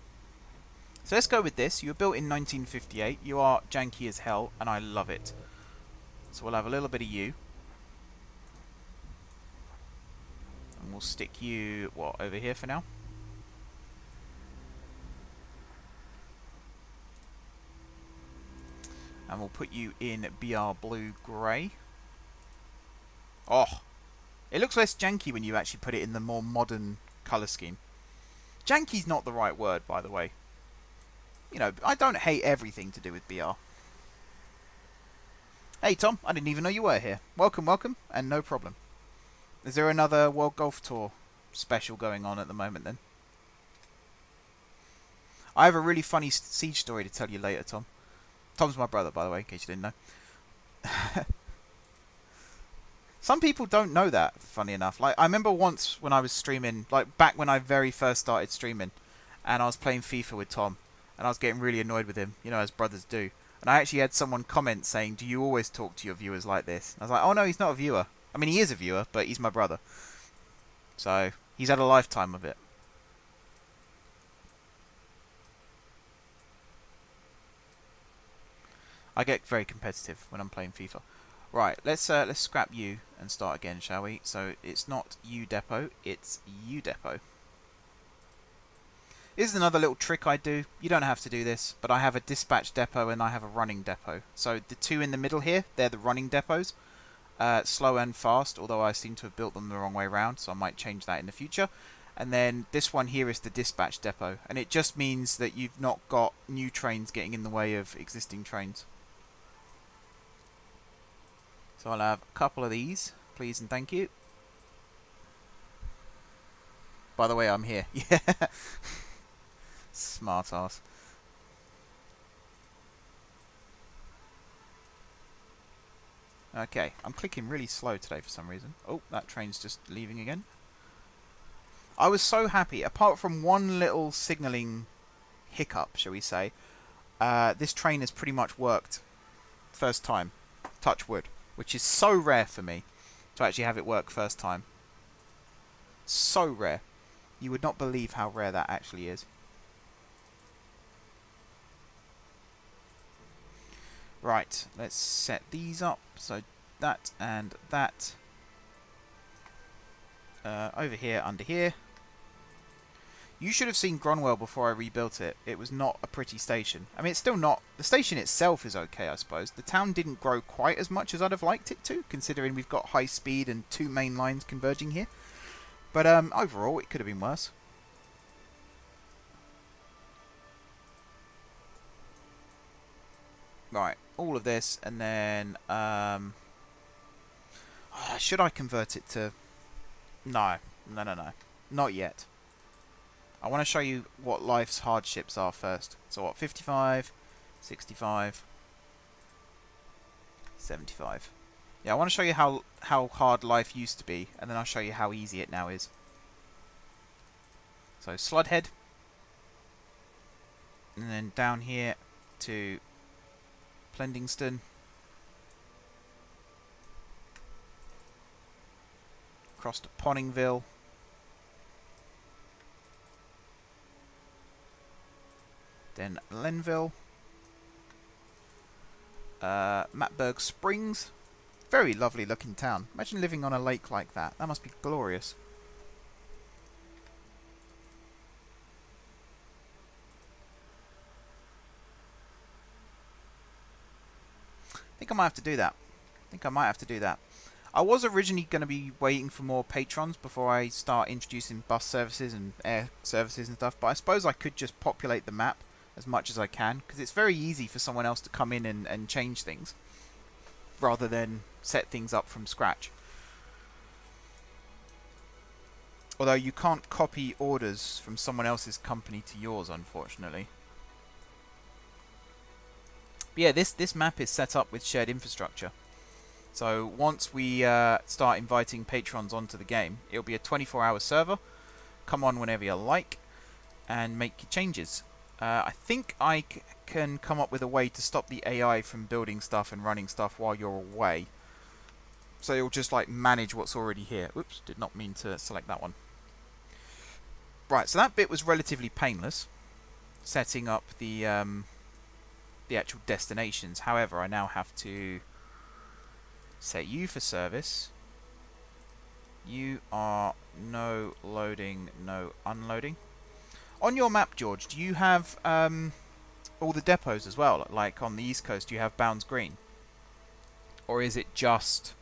So let's go with this. You were built in 1958. You are janky as hell, and I love it. So we'll have a little bit of you. And we'll stick you, what, over here for now? And we'll put you in BR Blue Grey. Oh, it looks less janky when you actually put it in the more modern colour scheme. Janky's not the right word, by the way. you know, I don't hate everything to do with BR. Hey Tom, I didn't even know you were here. Welcome, welcome, and no problem. Is there another World Golf Tour special going on at the moment then? I have a really funny Siege story to tell you later, Tom. Tom's my brother, by the way, in case you didn't know. Some people don't know that, funny enough. Like, I remember once when I was streaming, like back when I very first started streaming, and I was playing FIFA with Tom, and I was getting really annoyed with him, you know, as brothers do. And I actually had someone comment saying, "Do you always talk to your viewers like this?" And I was like, "Oh no, he's not a viewer. I mean, he is a viewer, but he's my brother. So, he's had a lifetime of it." I get very competitive when I'm playing FIFA. Right, let's scrap you and start again, shall we? So it's not U depot, it's U depot. This is another little trick I do. You don't have to do this, but I have a dispatch depot and I have a running depot. So the two in the middle here, they're the running depots. Slow and fast, although I seem to have built them the wrong way around, so I might change that in the future. And then this one here is the dispatch depot, and it just means that you've not got new trains getting in the way of existing trains. So I'll have a couple of these, please and thank you. By the way, I'm here. Yeah. Smart ass. Okay, I'm clicking really slow today for some reason. Oh, that train's just leaving again. I was so happy, apart from one little signalling hiccup, shall we say. This train has pretty much worked first time. Touch wood. Which is so rare for me to actually have it work first time. So rare. You would not believe how rare that actually is. Right, let's set these up. So that and that. Over here, under here. You should have seen Gronnwell before I rebuilt it. It was not a pretty station. I mean, it's still not... The station itself is okay, I suppose. The town didn't grow quite as much as I'd have liked it to, considering we've got high speed and two main lines converging here. But overall, it could have been worse. Right, all of this, and then... should I convert it to... No. Not yet. I want to show you what life's hardships are first. So what, 55, 65, 75. Yeah, I want to show you how hard life used to be, and then I'll show you how easy it now is. So Sludhead, and then down here to Plendingston, across to Ponningville, then Lenville, Matberg Springs. Very lovely looking town. Imagine living on a lake like that. That must be glorious. I think I might have to do that. I was originally going to be waiting for more patrons before I start introducing bus services and air services and stuff, but I suppose I could just populate the map as much as I can, because it's very easy for someone else to come in and change things, rather than set things up from scratch. Although you can't copy orders from someone else's company to yours, unfortunately. But yeah, this map is set up with shared infrastructure. So once we start inviting patrons onto the game, it'll be a 24-hour server. Come on whenever you like, and make your changes. I think I can come up with a way to stop the AI from building stuff and running stuff while you're away. So you'll just like manage what's already here. Oops, did not mean to select that one. Right, so that bit was relatively painless, setting up the actual destinations. However, I now have to set you for service. You are no loading, no unloading. On your map, George, do you have all the depots as well? Like on the East Coast, do you have Bounds Green? Or is it just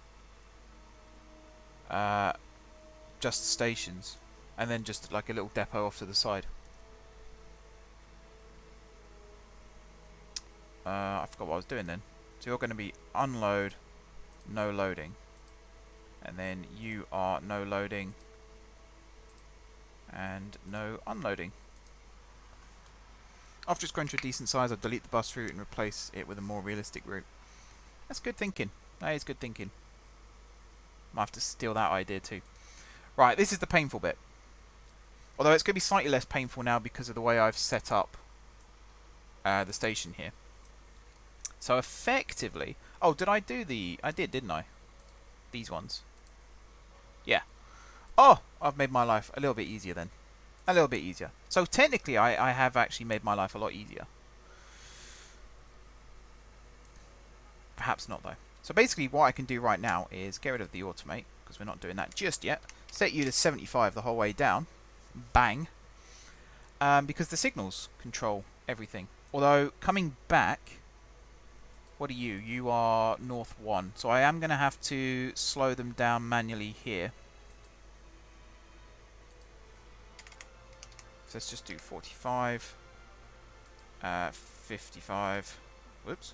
stations? And then just like a little depot off to the side? I forgot what I was doing then. So you're going to be unload, no loading. And then you are no loading and no unloading. After it's grown to a decent size, I'll delete the bus route and replace it with a more realistic route. That's good thinking. That is good thinking. Might have to steal that idea too. Right, this is the painful bit. Although it's going to be slightly less painful now because of the way I've set up the station here. So effectively... Oh, did I do the... I did, didn't I? These ones. Yeah. Oh, I've made my life a little bit easier then. A little bit easier. So technically I have actually made my life a lot easier. Perhaps not though. So basically what I can do right now is get rid of the automate, because we're not doing that just yet. Set you to 75 the whole way down. Bang. Because the signals control everything. Although, coming back... What are you? You are north 1. So I am going to have to slow them down manually here. So let's just do 45. 55. Whoops.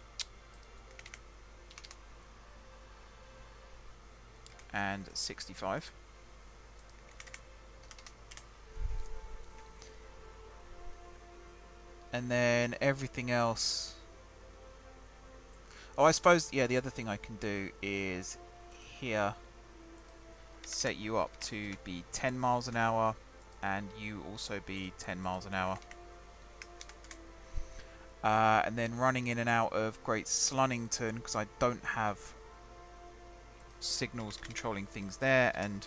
And 65. And then everything else... Oh, I suppose, yeah, the other thing I can do is here set you up to be 10 miles an hour and you also be 10 miles an hour. And then running in and out of Great Slunnington, because I don't have signals controlling things there, and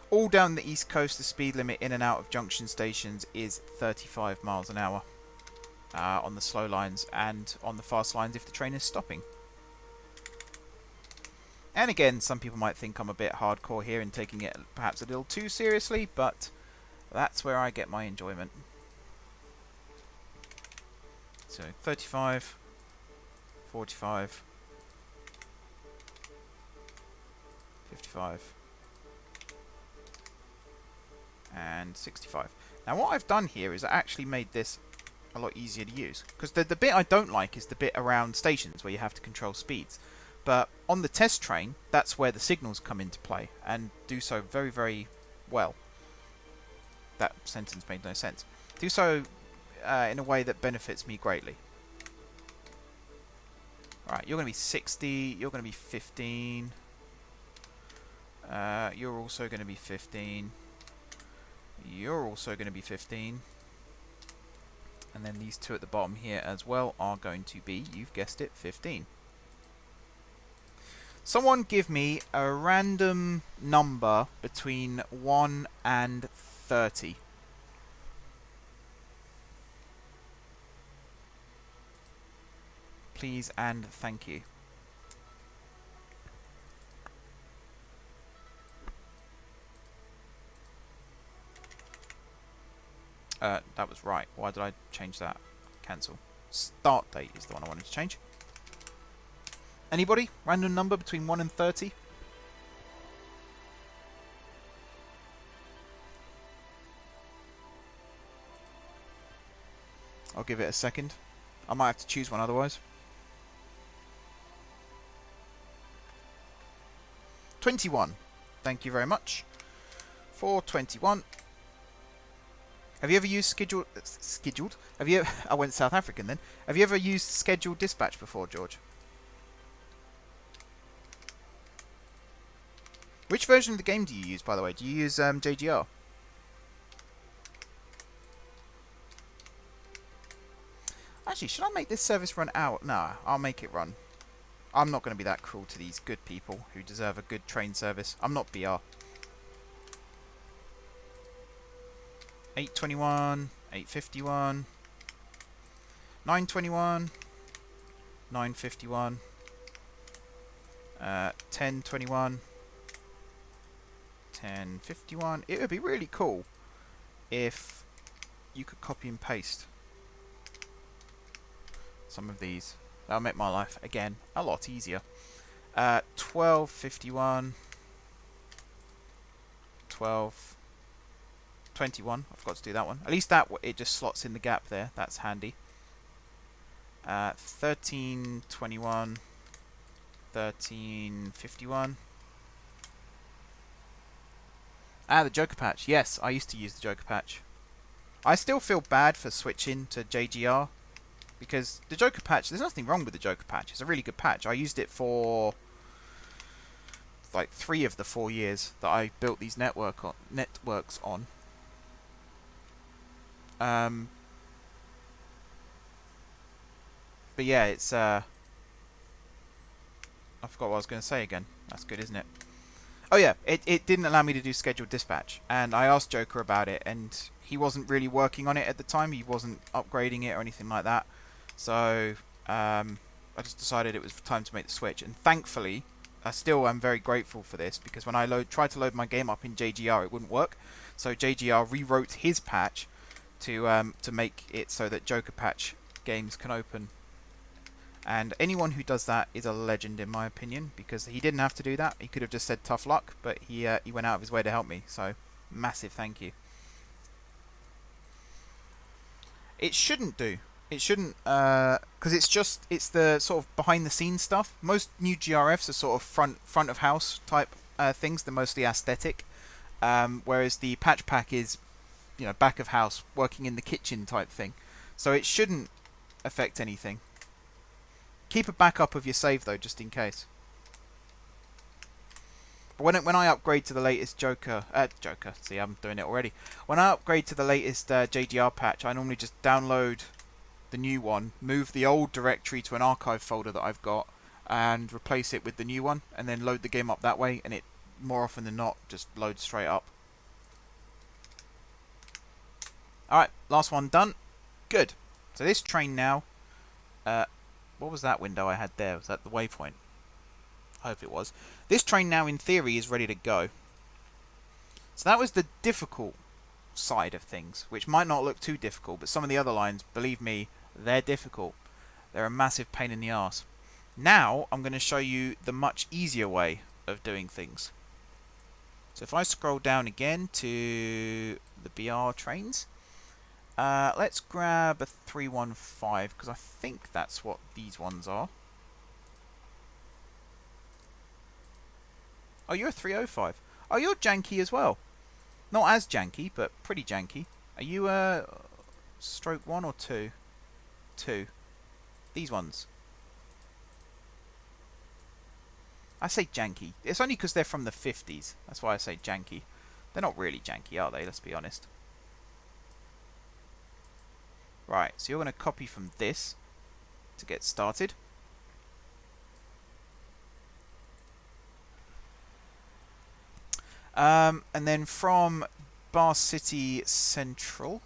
all down the east coast the speed limit in and out of junction stations is 35 miles an hour. On the slow lines and on the fast lines if the train is stopping. And again, some people might think I'm a bit hardcore here and taking it perhaps a little too seriously, but that's where I get my enjoyment. So 35, 45, 55, and 65. Now what I've done here is I actually made this a lot easier to use, because the bit I don't like is the bit around stations where you have to control speeds. But on the test train, that's where the signals come into play and do so very, very well. That sentence made no sense. Do so in a way that benefits me greatly. Right, you're going to be 60, you're going to be 15. You're also going to be 15. You're also going to be 15. And then these two at the bottom here as well are going to be, you've guessed it, 15. Someone give me a random number between 1 and 30. Please and thank you. That was right. Why did I change that? Cancel. Start date is the one I wanted to change. Anybody? Random number between 1 and 30? I'll give it a second. I might have to choose one otherwise. 21. Thank you very much. For 21. Have you ever used scheduled? Have you? I went South African then. Have you ever used scheduled dispatch before, George? Which version of the game do you use, by the way? Do you use JGR? Actually, should I make this service run out? No, I'll make it run. I'm not going to be that cruel to these good people who deserve a good train service. I'm not BR. 821, 851, 921, 951, 1021, 1051. It would be really cool if you could copy and paste some of these. That'll make my life, again, a lot easier. 1251, 12. 21. I forgot to do that one. At least that it just slots in the gap there. That's handy. 1321, 1351. Ah, the Joker patch. Yes, I used to use the Joker patch. I still feel bad for switching to JGR because the Joker patch, there's nothing wrong with the Joker patch. It's a really good patch. I used it for like 3 of the 4 years that I built these networks on. But yeah, it's I forgot what I was going to say again. That's good, isn't it? Oh yeah, it didn't allow me to do scheduled dispatch, and I asked Joker about it, and he wasn't really working on it at the time. He wasn't upgrading it or anything like that. So I just decided it was time to make the switch, and thankfully I still am very grateful for this, because when I tried to load my game up in JGR, it wouldn't work. So JGR rewrote his patch to make it so that Joker patch games can open. And anyone who does that is a legend, in my opinion, because he didn't have to do that. He could have just said tough luck, but he went out of his way to help me. So massive thank you. It shouldn't do. It shouldn't, because it's the sort of behind the scenes stuff. Most new GRFs are sort of front of house type things. They're mostly aesthetic, whereas the patch pack is, you know, back of house, working in the kitchen type thing. So it shouldn't affect anything. Keep a backup of your save though, just in case. But when I upgrade to the latest Joker, see, I'm doing it already. When I upgrade to the latest JGR patch, I normally just download the new one, move the old directory to an archive folder that I've got, and replace it with the new one, and then load the game up that way, and it, more often than not, just loads straight up. Alright, last one done. Good. So this train now, what was that window I had there? Was that the waypoint? I hope it was. This train now, in theory, is ready to go. So that was the difficult side of things, which might not look too difficult, but some of the other lines, believe me, they're difficult. They're a massive pain in the arse. Now, I'm going to show you the much easier way of doing things. So if I scroll down again to the BR trains, let's grab a 315, because I think that's what these ones are. Oh, you're a 305. Oh, you're janky as well. Not as janky, but pretty janky. Are you a stroke 1 or 2? 2. These ones. I say janky. It's only because they're from the 50s. That's why I say janky. They're not really janky, are they? Let's be honest. Right, so you're going to copy from this to get started. And then from Bahecity Central,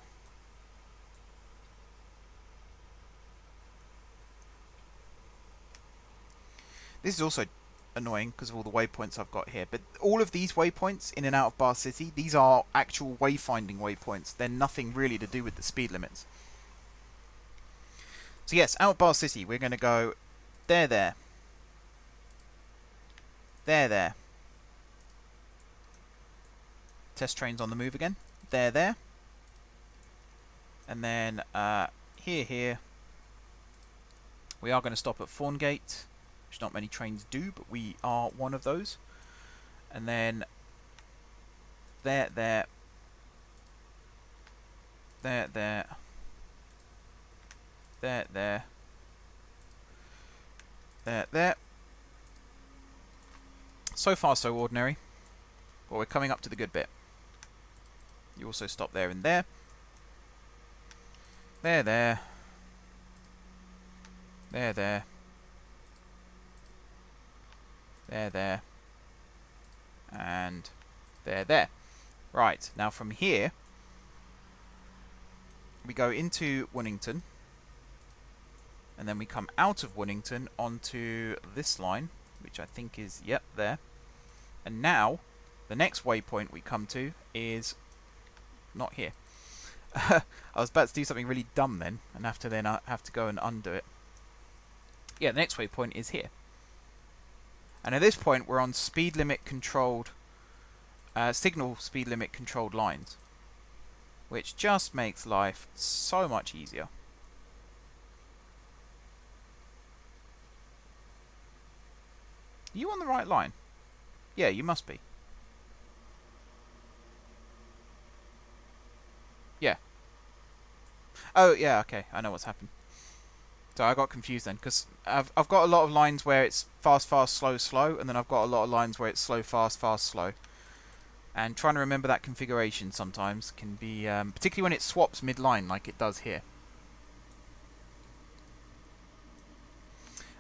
this is also annoying because of all the waypoints I've got here, but all of these waypoints in and out of Bahecity, these are actual wayfinding waypoints. They're nothing really to do with the speed limits. So yes, out of Bahecity, we're going to go there, there, there, there. Test trains on the move again. There, there. And then here, here. We are going to stop at Thorngate, which not many trains do, but we are one of those. And then there, there. There, there. There, there. There, there. So far, so ordinary. But we're coming up to the good bit. You also stop there and there. There, there. There, there. There, there. And there, there. Right, now from here, we go into Winnington. And then we come out of Winnington onto this line, which I think is, yep, there. And now, the next waypoint we come to is not here. I was about to do something really dumb then, and have to go and undo it. Yeah, the next waypoint is here. And at this point, we're on speed limit controlled, signal speed limit controlled lines, which just makes life so much easier. Are you on the right line? Yeah, you must be. Yeah. Oh, yeah, okay. I know what's happened. So I got confused then, because I've got a lot of lines where it's fast, fast, slow, slow, and then I've got a lot of lines where it's slow, fast, fast, slow. And trying to remember that configuration sometimes can be, particularly when it swaps mid-line like it does here.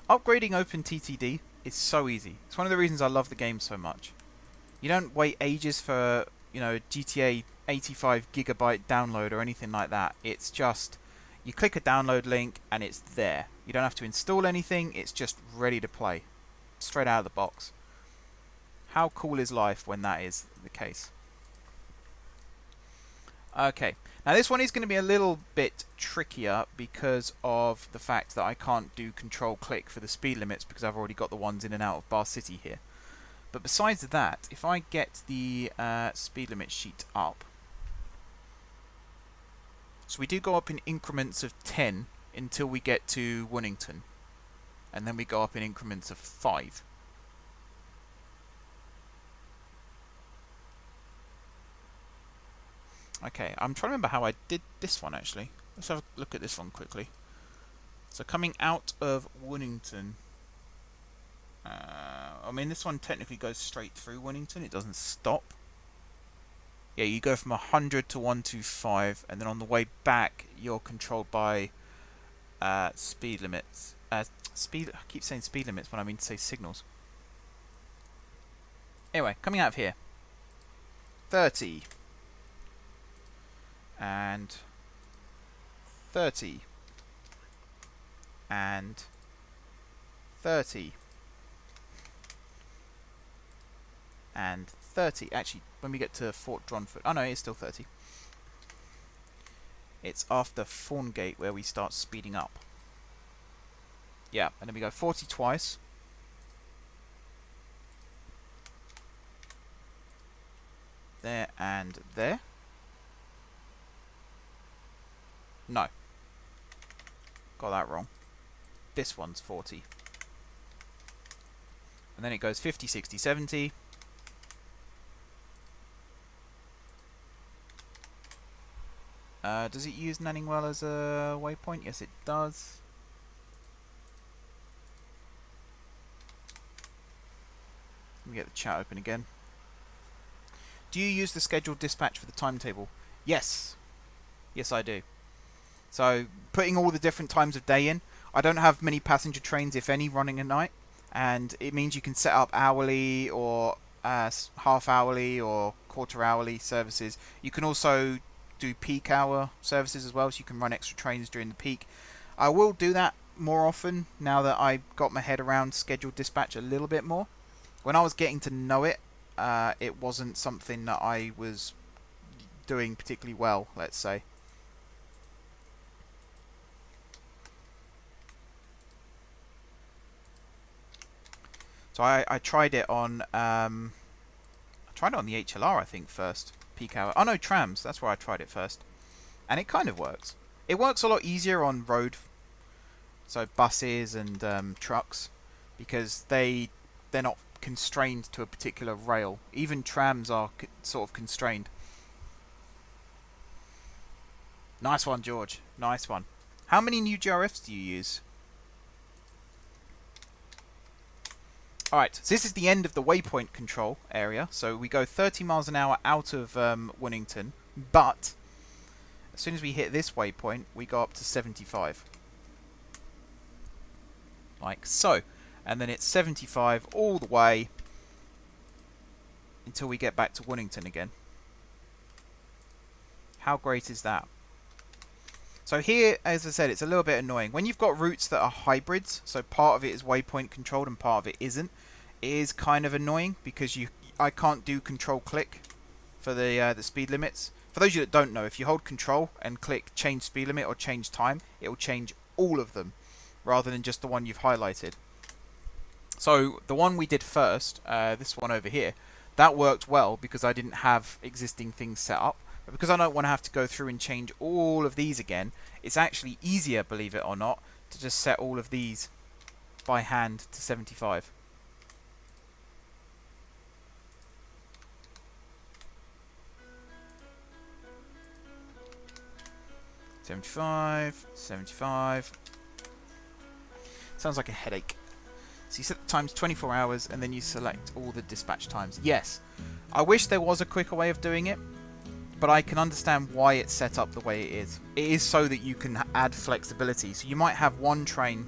Upgrading OpenTTD is so easy. It's one of the reasons I love the game so much. You don't wait ages for, you know, GTA 85 gigabyte download or anything like that. It's just, you click a download link and it's there. You don't have to install anything, it's just ready to play. Straight out of the box. How cool is life when that is the case? Okay, now this one is going to be a little bit trickier because of the fact that I can't do control click for the speed limits because I've already got the ones in and out of Bahecity here. But besides that, if I get the speed limit sheet up, so we do go up in increments of 10 until we get to Winnington, and then we go up in increments of 5. Okay, I'm trying to remember how I did this one actually. Let's have a look at this one quickly. So coming out of Winnington, I mean this one technically goes straight through Winnington, it doesn't stop. Yeah, you go from 100 to 125, and then on the way back you're controlled by speed limits. I keep saying speed limits when I mean to say signals. Anyway, coming out of here, 30. And 30 and 30 and 30. Actually, when we get to Fort Dronford, oh no, it's still 30. It's after Thorngate where we start speeding up. Yeah, and then we go 40 twice. There and there. No. Got that wrong. This one's 40. And then it goes 50, 60, 70. Does it use Nanningwell as a waypoint? Yes, it does. Let me get the chat open again. Do you use the scheduled dispatch for the timetable? Yes. Yes, I do. So, putting all the different times of day in. I don't have many passenger trains, if any, running at night. And it means you can set up hourly or half hourly or quarter hourly services. You can also do peak hour services as well, so you can run extra trains during the peak. I will do that more often now that I got my head around scheduled dispatch a little bit more. When I was getting to know it, it wasn't something that I was doing particularly well, let's say. So I tried it on the HLR, I think, first. Peak hour. Oh no, trams. That's where I tried it first. And it kind of works. It works a lot easier on road, so buses and trucks, because they're not constrained to a particular rail. Even trams are sort of constrained. Nice one, George. Nice one. How many new GRFs do you use? Alright, so this is the end of the waypoint control area. So we go 30 miles an hour out of Winnington, but as soon as we hit this waypoint, we go up to 75. Like so. And then it's 75 all the way until we get back to Winnington again. How great is that? So here, as I said, it's a little bit annoying. When you've got routes that are hybrids, so part of it is waypoint controlled and part of it isn't, it is kind of annoying because I can't do control click for the speed limits. For those of you that don't know, if you hold control and click change speed limit or change time, it will change all of them rather than just the one you've highlighted. So the one we did first, this one over here, that worked well because I didn't have existing things set up. But because I don't want to have to go through and change all of these again, it's actually easier, believe it or not, to just set all of these by hand to 75. 75, 75. Sounds like a headache. So you set the times 24 hours and then you select all the dispatch times. Yes, I wish there was a quicker way of doing it, but I can understand why it's set up the way it is. It is so that you can add flexibility. So you might have one train,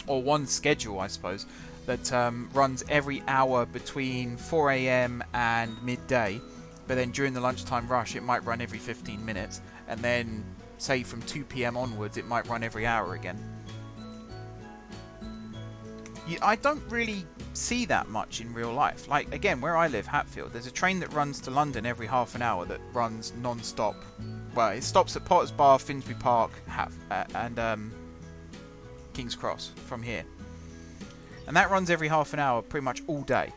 or one schedule I suppose, that runs every hour between 4 AM and midday, but then during the lunchtime rush it might run every 15 minutes, and then say from 2 PM onwards it might run every hour again. I don't really see that much in real life. Like, again, where I live, Hatfield, there's a train that runs to London every half an hour that runs non-stop. Well, it stops at Potter's Bar, Finsbury Park, and King's Cross from here. And that runs every half an hour pretty much all day.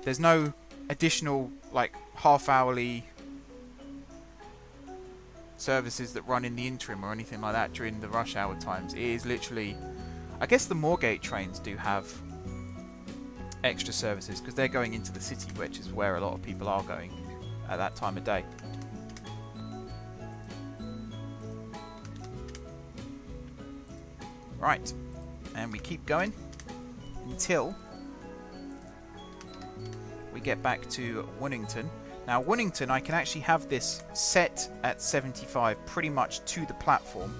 There's no additional, like, half-hourly services that run in the interim or anything like that during the rush hour times. It is literally... I guess the Moorgate trains do have extra services because they're going into the city, which is where a lot of people are going at that time of day. Right, and we keep going until we get back to Winnington. Now, Winnington, I can actually have this set at 75 pretty much to the platform,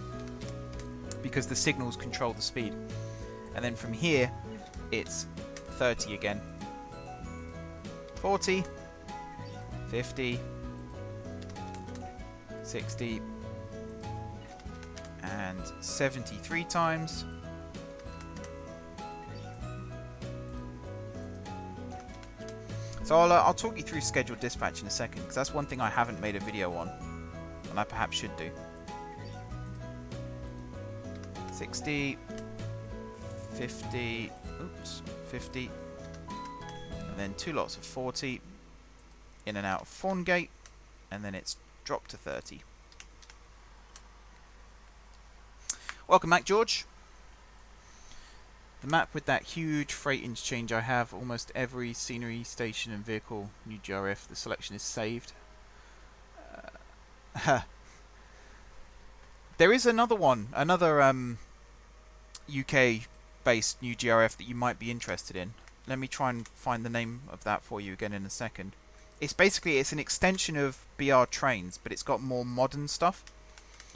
because the signals control the speed. And then from here, it's 30 again. 40, 50, 60, and 73 times. So I'll talk you through scheduled dispatch in a second, because that's one thing I haven't made a video on, and I perhaps should do. 60, 50, oops, 50, and then 2 lots of 40, in and out of Thorngate, and then it's dropped to 30. Welcome back, George. The map with that huge freight interchange I have, almost every scenery, station and vehicle, new GRF, the selection is saved. There is another one, another UK-based new GRF that you might be interested in. Let me try and find the name of that for you again in a second. It's basically, it's an extension of BR trains, but it's got more modern stuff.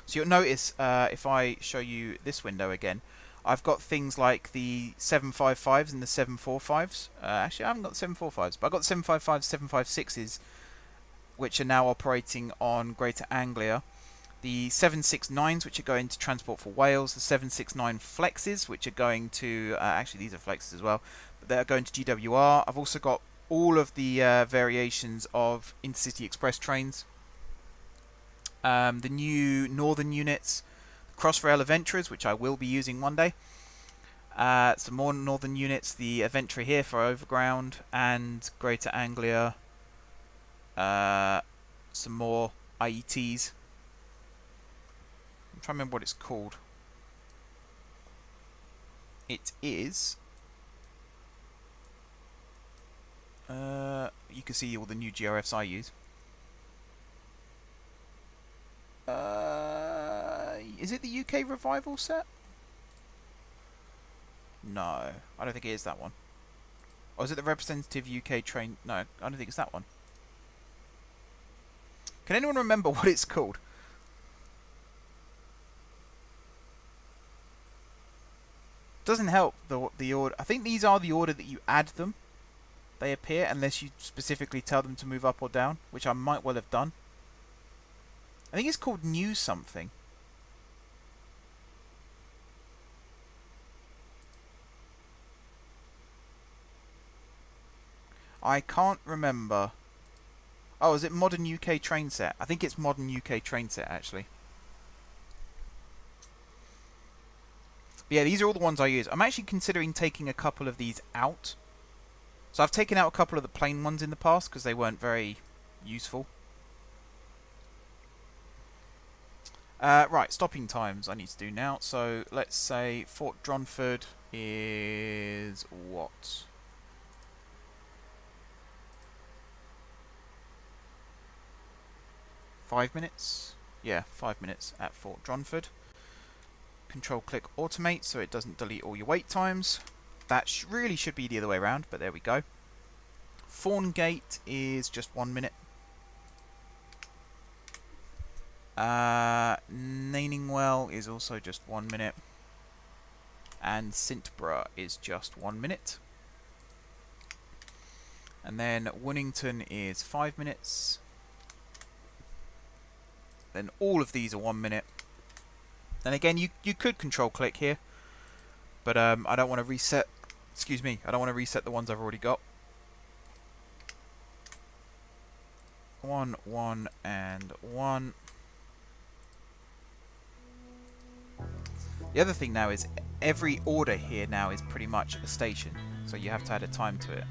So you'll notice, if I show you this window again, I've got things like the 755s and the 745s. Actually, I haven't got the 745s, but I've got the 755s, 756s, which are now operating on Greater Anglia. The 769s, which are going to Transport for Wales. The 769 Flexes, which are going to... actually, these are Flexes as well. But they're going to GWR. I've also got all of the variations of Intercity Express trains. The new Northern units. Crossrail Adventurers, which I will be using one day. Some more Northern units. The Adventurer here for Overground. And Greater Anglia. Some more IETs. I'm trying to remember what it's called. It is... you can see all the new GRFs I use. Is it the UK Revival set? No, I don't think it is that one. Or is it the Representative UK Train? No, I don't think it's that one. Can anyone remember what it's called? Doesn't help the order. I think these are the order that you add them. They appear unless you specifically tell them to move up or down, which I might well have done. I think it's called New something. I can't remember. Oh, is it Modern UK Train Set? I think it's Modern UK Train Set, actually. But yeah, these are all the ones I use. I'm actually considering taking a couple of these out. So I've taken out a couple of the plain ones in the past because they weren't very useful. Right, stopping times I need to do now. So let's say Fort Dronford is what? £5 minutes? Yeah, 5 minutes at Fort Dronford. Control click automate so it doesn't delete all your wait times. That really should be the other way around, but there we go. Thorngate is just 1 minute. Naningwell is also just 1 minute. And Sintborough is just 1 minute. And then Woonington is 5 minutes. Then all of these are 1 minute. And again, you could control click here, but I don't want to reset. Excuse me, I don't want to reset the ones I've already got. 1, 1, and 1. The other thing now is every order here now is pretty much a station, so you have to add a time to it.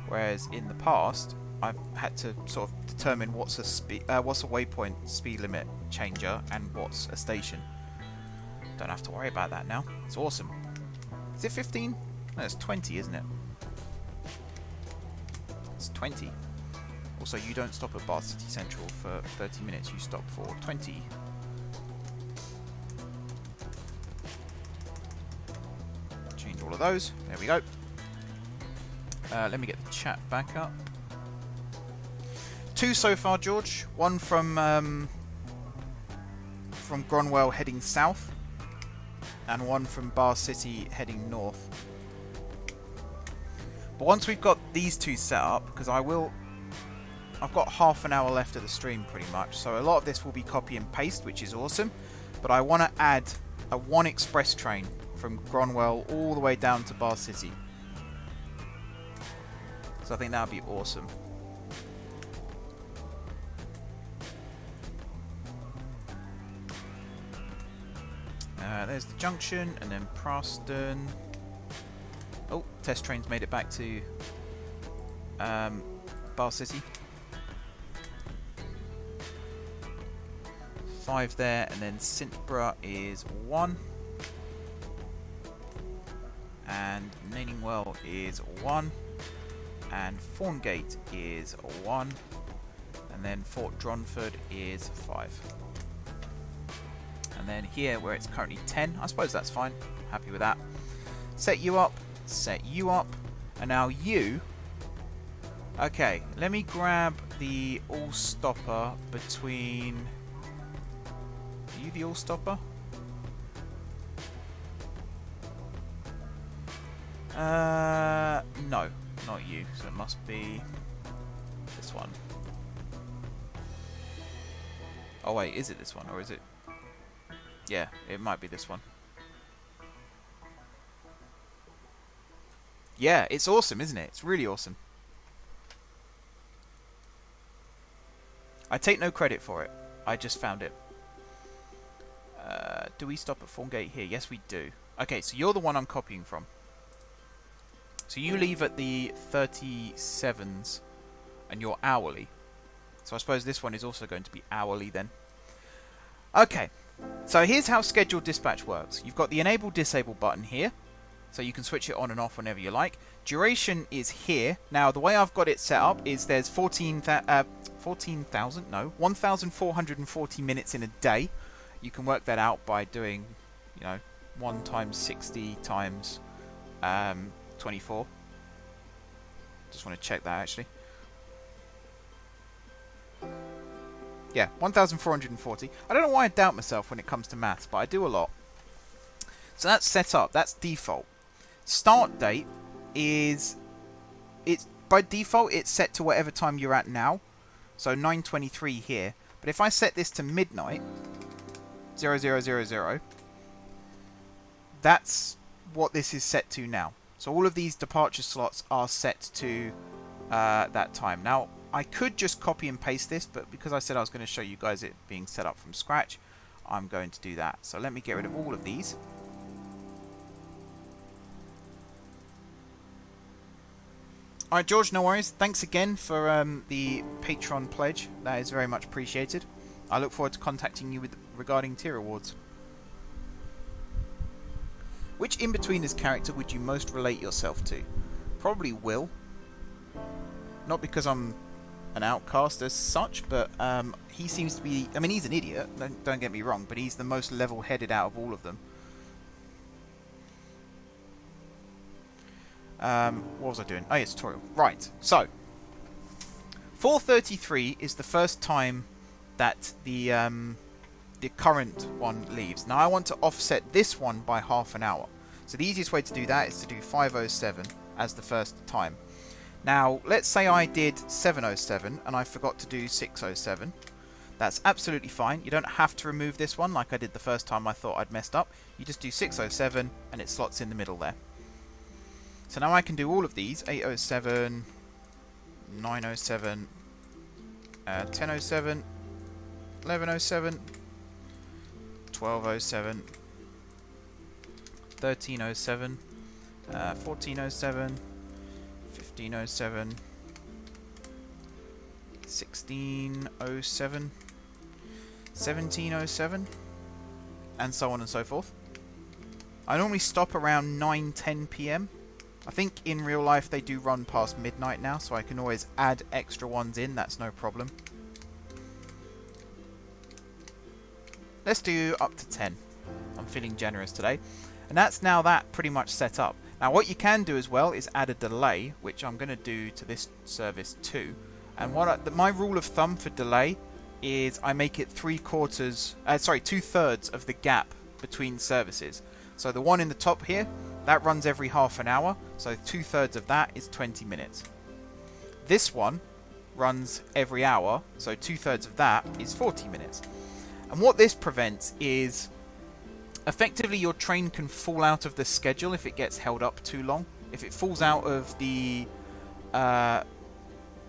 Whereas in the past, I've had to sort of determine what's a waypoint speed limit changer and what's a station. Don't have to worry about that now. It's awesome. Is it 15? No, it's 20, isn't it? It's 20. Also, you don't stop at Bahecity Central for 30 minutes. You stop for 20. Change all of those. There we go. Let me get the chat back up. 2 so far, George. One from Gronnwell heading south, and one from Bahecity heading north. But once we've got these 2 set up, because I've got half an hour left of the stream pretty much, so a lot of this will be copy and paste, which is awesome. But I want to add a 1 express train from Gronnwell all the way down to Bahecity. So I think that would be awesome. There's the junction, and then Preston. Oh, test train's made it back to Bahecity. 5 there, and then Sintborough is 1. And Naningwell is 1. And Thorngate is 1. And then Fort Dronford is 5. And then here, where it's currently 10, I suppose that's fine. Happy with that. Set you up, and now you. Okay, let me grab the all-stopper between. Are you the all-stopper? No, not you. So it must be this one. Oh wait, is it this one, or is it? Yeah, it might be this one. Yeah, it's awesome, isn't it? It's really awesome. I take no credit for it. I just found it. Do we stop at Thorngate here? Yes, we do. Okay, so you're the one I'm copying from. So you leave at the 37s, and you're hourly. So I suppose this one is also going to be hourly then. Okay. So here's how scheduled dispatch works. You've got the enable disable button here, so you can switch it on and off whenever you like. Duration is here. Now the way I've got it set up is there's 1,440 minutes in a day. You can work that out by doing, 1 times 60 times 24. Just want to check that actually. Yeah, 1,440. I don't know why I doubt myself when it comes to maths, but I do a lot. So that's set up. That's default. Start date is... by default, it's set to whatever time you're at now. So 9:23 here. But if I set this to midnight, 0000, that's what this is set to now. So all of these departure slots are set to that time. Now, I could just copy and paste this, but because I said I was going to show you guys it being set up from scratch, I'm going to do that. So let me get rid of all of these. Alright, George, no worries. Thanks again for the Patreon pledge. That is very much appreciated. I look forward to contacting you regarding tier awards. Which in-betweeners character would you most relate yourself to? Probably Will. Not because I'm an outcast as such, but he seems to be... I mean, he's an idiot, don't get me wrong, but he's the most level-headed out of all of them. What was I doing? Oh, yeah, tutorial. Right, so 4:33 is the first time that the current one leaves. Now I want to offset this one by half an hour. So the easiest way to do that is to do 5:07 as the first time. Now let's say I did 7:07 and I forgot to do 6:07. That's absolutely fine. You don't have to remove this one like I did the first time I thought I'd messed up. You just do 6:07 and it slots in the middle there. So now I can do all of these, 8:07, 9:07, 10:07, 11:07, 12:07, 13:07, 14:07, 15:07, 16:07, 17:07, and so on and so forth. I normally stop around 9-10 PM. I think in real life they do run past midnight now, so I can always add extra ones in, that's no problem. Let's do up to 10. I'm feeling generous today. And that's now that pretty much set up. Now what you can do as well is add a delay, which I'm going to do to this service too. And my rule of thumb for delay is I make it 2/3 of the gap between services. So the one in the top here, that runs every half an hour, so 2/3 of that is 20 minutes. This one runs every hour, so 2/3 of that is 40 minutes. And what this prevents is effectively your train can fall out of the schedule if it gets held up too long. If it falls out of the...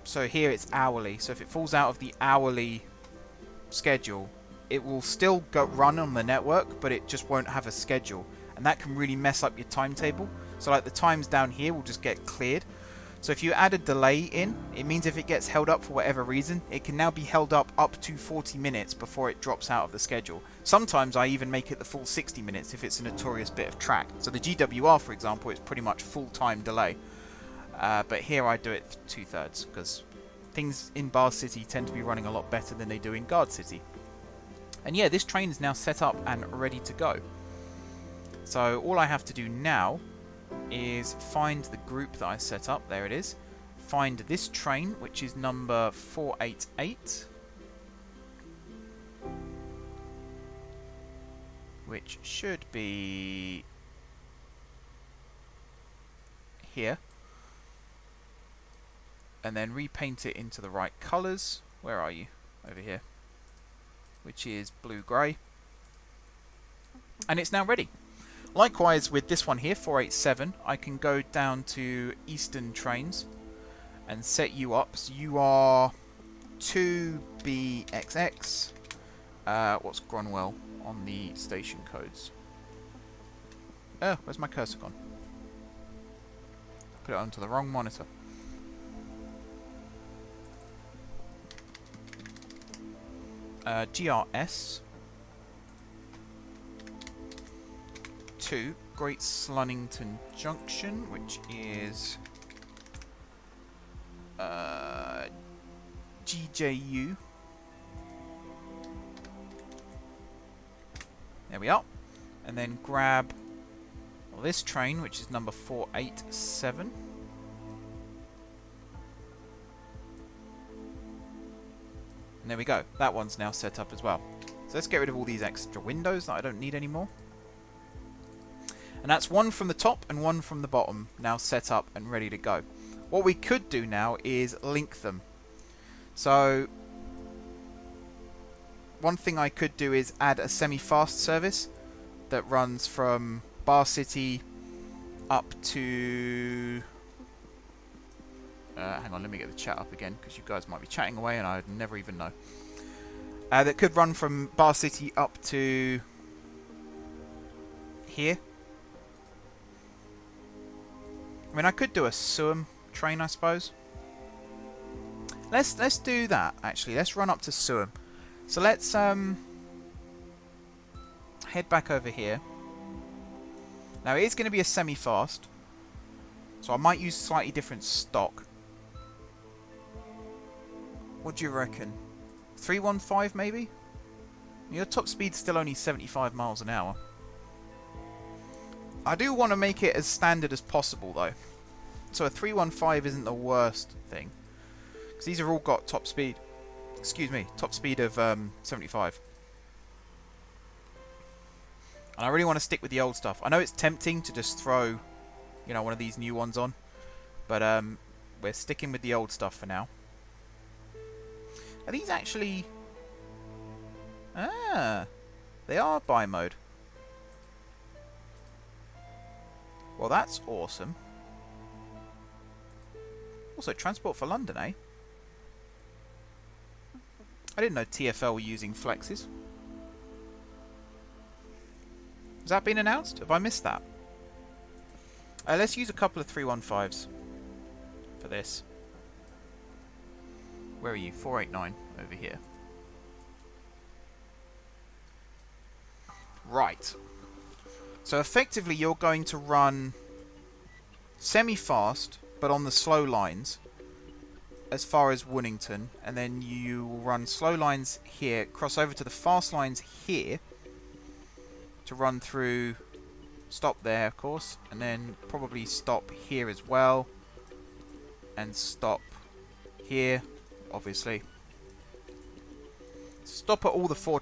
so here it's hourly, so if it falls out of the hourly schedule, it will still run on the network, but it just won't have a schedule. And that can really mess up your timetable. So like the times down here will just get cleared. So if you add a delay in, it means if it gets held up for whatever reason, it can now be held up to 40 minutes before it drops out of the schedule. Sometimes I even make it the full 60 minutes if it's a notorious bit of track. So the GWR, for example, is pretty much full-time delay. But here I do it 2/3 because things in Bahecity tend to be running a lot better than they do in Guard City. And yeah, this train is now set up and ready to go. So all I have to do now is find the group that I set up. There it is. Find this train, which is number 488. Which should be here. And then repaint it into the right colours. Where are you? Over here. Which is blue-grey. And it's now ready. Likewise with this one here, 487, I can go down to Eastern Trains and set you up. So you are 2BXX. What's Gronnwell on the station codes? Oh, where's my cursor gone? Put it onto the wrong monitor. GRS 2 Great Slunnington Junction, which is GJU. There we are. And then grab this train, which is number 487. And there we go. That one's now set up as well. So let's get rid of all these extra windows that I don't need anymore. And that's one from the top and one from the bottom now set up and ready to go. What we could do now is link them. So one thing I could do is add a semi-fast service that runs from Bahecity up to... hang on, let me get the chat up again because you guys might be chatting away and I'd never even know. That could run from Bahecity up to here. I mean, I could do a Suam train, I suppose. Let's do that, actually. Let's run up to Suam. So let's head back over here. Now, it is going to be a semi-fast. So I might use slightly different stock. What do you reckon? 315 maybe? Your top speed's still only 75 miles an hour. I do want to make it as standard as possible though. So a 315 isn't the worst thing. Because these have all got top speed. Excuse me, top speed of 75. And I really want to stick with the old stuff. I know it's tempting to just throw, you know, one of these new ones on. But we're sticking with the old stuff for now. Are these actually... Ah, they are bi-mode. Well, that's awesome. Also, transport for London, eh? I didn't know TfL were using flexes. Has that been announced? Have I missed that? Let's use a couple of 315s for this. Where are you? 489 over here. Right. So effectively you're going to run semi-fast, but on the slow lines as far as Woodington, and then you will run slow lines here, cross over to the fast lines here to run through, stop there of course, and then probably stop here as well, and stop here, obviously. Stop at all the four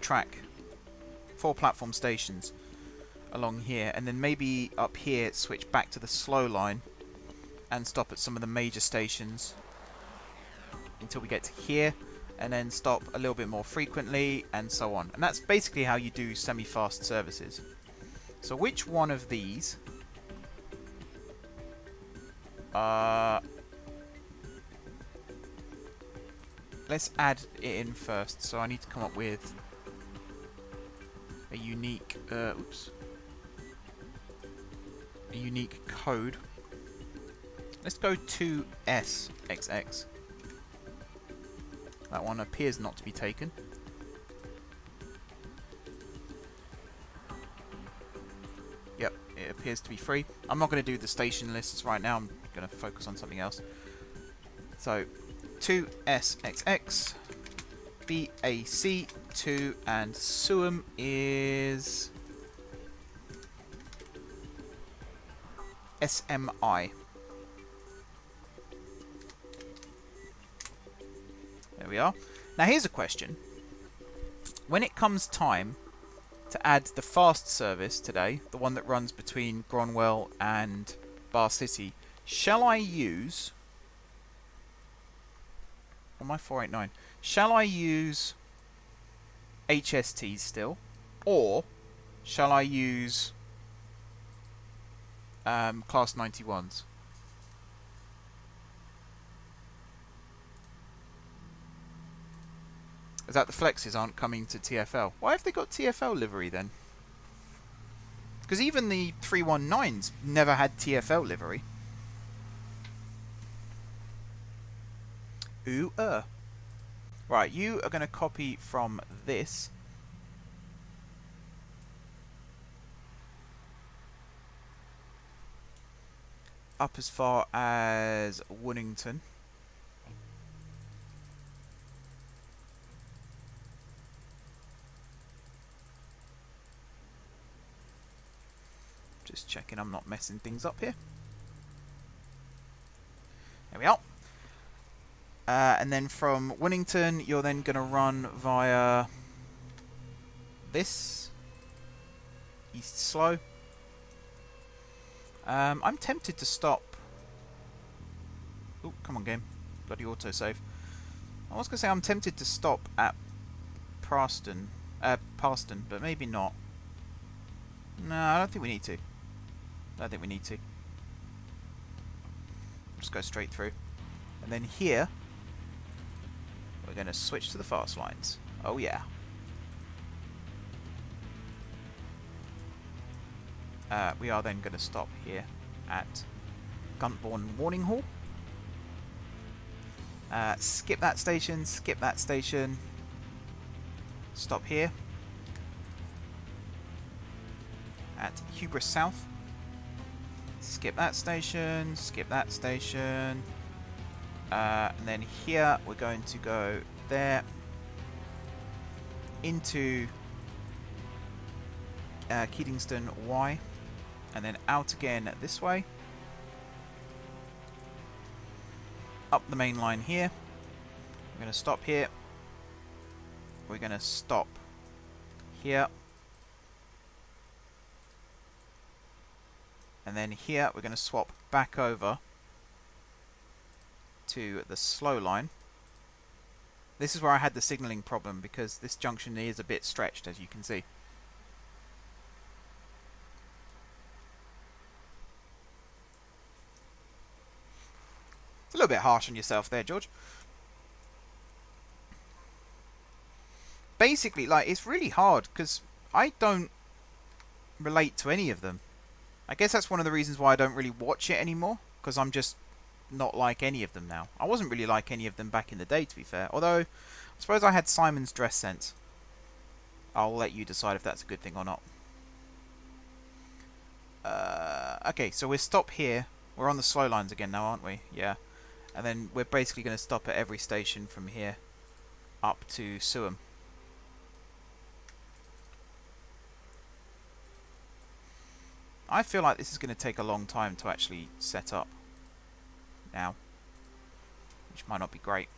platform stations along here, and then maybe up here switch back to the slow line and stop at some of the major stations until we get to here, and then stop a little bit more frequently, and so on. And that's basically how you do semi-fast services. So which one of these let's add it in first. So I need to come up with a unique a unique code. Let's go 2SXX. That one appears not to be taken. Yep, it appears to be free. I'm not going to do the station lists right now. I'm going to focus on something else. So 2SXX, BAC2, and SUM is SMI. There we are. Now here's a question. When it comes time to add the fast service today, the one that runs between Gronnwell and Bahecity, shall I use... Or my 489. Shall I use HSTs still? Or shall I use Class 91s? Is that the flexes aren't coming to TfL? Why have they got TfL livery then? Because even the 319s never had TfL livery. Ooh, Right, you are going to copy from this. Up as far as Woodington. Just checking I'm not messing things up here. There we are. And then from Winnington, you're then going to run via this East Slow. I'm tempted to stop. Oh, come on, game! Bloody autosave. I was going to say I'm tempted to stop at Parston, but maybe not. No, I don't think we need to. I don't think we need to. Just go straight through. And then here, we're going to switch to the fast lines. Oh yeah. We are then going to stop here at Gunbourne Warning Hall. Skip that station, skip that station. Stop here at Hubris South. Skip that station, skip that station. And then here we're going to go there into Kingston Y, and then out again this way, up the main line here. We're going to stop here. We're going to stop here. And then here we're going to swap back over to the slow line. This is where I had the signalling problem because this junction is a bit stretched, as you can see. It's a little bit harsh on yourself there, George. Basically, like, it's really hard because I don't relate to any of them. I guess that's one of the reasons why I don't really watch it anymore, because I'm just not like any of them now. I wasn't really like any of them back in the day, to be fair. Although, I suppose I had Simon's dress sense. I'll let you decide if that's a good thing or not. Okay, so we'll stop here. We're on the slow lines again now, aren't we? Yeah. And then we're basically going to stop at every station from here up to Suam. I feel like this is going to take a long time to actually set up now, which might not be great.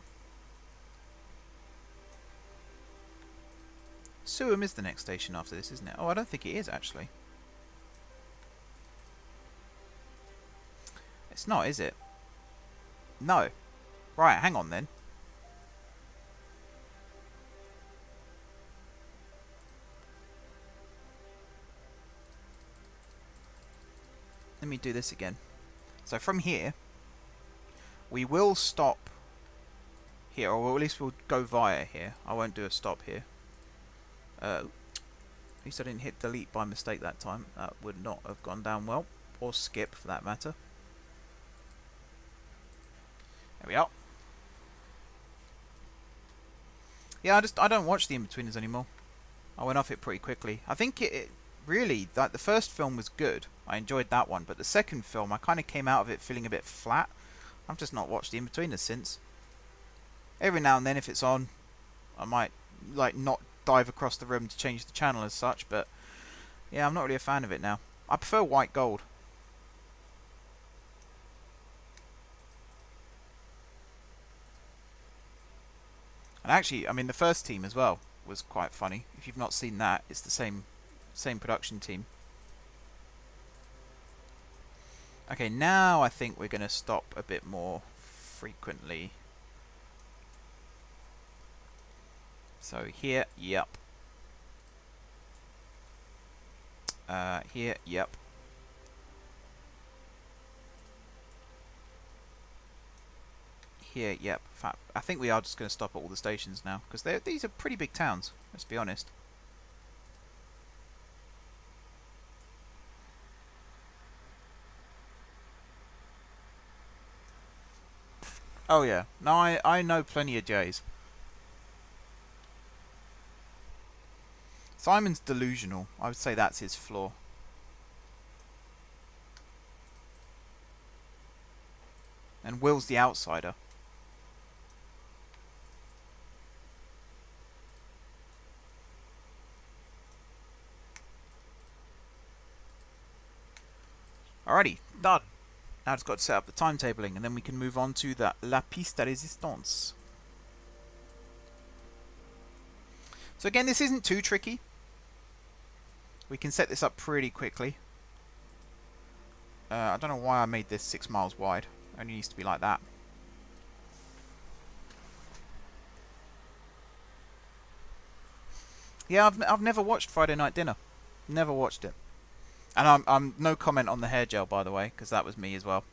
Suam is the next station after this, isn't it? Oh, I don't think it is, actually. It's not, is it? No. Right, hang on then. Let me do this again. So from here, we will stop here, or at least we'll go via here. I won't do a stop here. At least I didn't hit delete by mistake that time. That would not have gone down well. Or skip, for that matter. There we are. Yeah, I don't watch the In-Betweeners anymore. I went off it pretty quickly. I think it really, like, the first film was good. I enjoyed that one, but the second film, I kind of came out of it feeling a bit flat. I've just not watched the In-Betweeners since. Every now and then, if it's on, I might, like, not dive across the room to change the channel as such, but yeah, I'm not really a fan of it now. I prefer white gold. And actually, I mean, the first team as well was quite funny. If you've not seen that, it's the same production team. Okay, now I think we're going to stop a bit more frequently. So here, yep. Here, yep. Here, yep. In fact, I think we are just going to stop at all the stations now, because these are pretty big towns, let's be honest. Oh yeah, no, I know plenty of J's. Simon's delusional. I would say that's his flaw. And Will's the outsider. Alrighty, done. Now it's got to set up the timetabling, and then we can move on to the La Piste de Resistance. So again, this isn't too tricky. We can set this up pretty quickly. I don't know why I made this 6 miles wide. It only needs to be like that. Yeah, I've never watched Friday Night Dinner. Never watched it. And I'm no comment on the hair gel, by the way, because that was me as well.